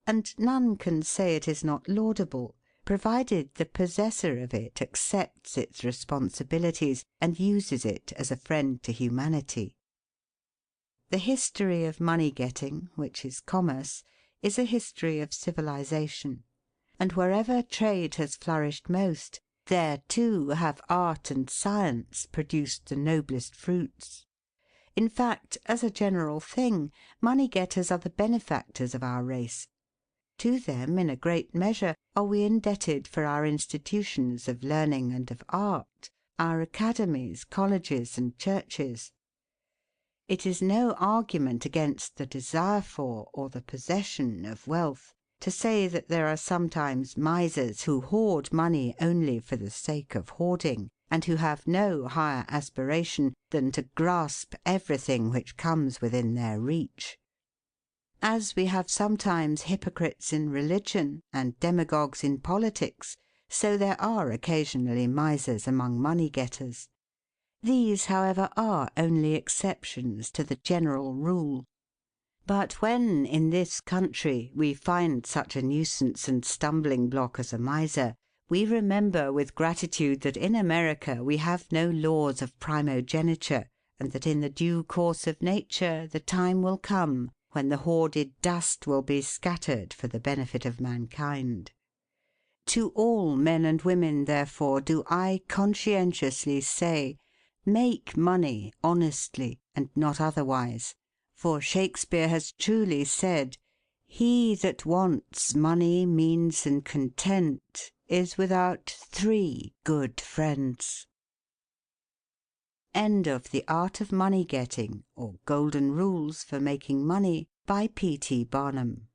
and none can say it is not laudable, provided the possessor of it accepts its responsibilities and uses it as a friend to humanity. The history of money-getting, which is commerce, is a history of civilization, and wherever trade has flourished most, there too have art and science produced the noblest fruits. In fact, as a general thing, money-getters are the benefactors of our race. To them, in a great measure, are we indebted for our institutions of learning and of art, our academies, colleges, and churches. It is no argument against the desire for, or the possession of wealth, to say that there are sometimes misers who hoard money only for the sake of hoarding, and who have no higher aspiration than to grasp everything which comes within their reach. As we have sometimes hypocrites in religion and demagogues in politics, so there are occasionally misers among money-getters. These, however, are only exceptions to the general rule. But when, in this country, we find such a nuisance and stumbling block as a miser, we remember with gratitude that in America we have no laws of primogeniture, and that in the due course of nature the time will come when the hoarded dust will be scattered for the benefit of mankind. To all men and women, therefore, do I conscientiously say, make money honestly and not otherwise, for Shakespeare has truly said, "He that wants money, means, and content, is without 3 good friends." End of The Art of Money Getting, or Golden Rules for Making Money, by P. T. Barnum.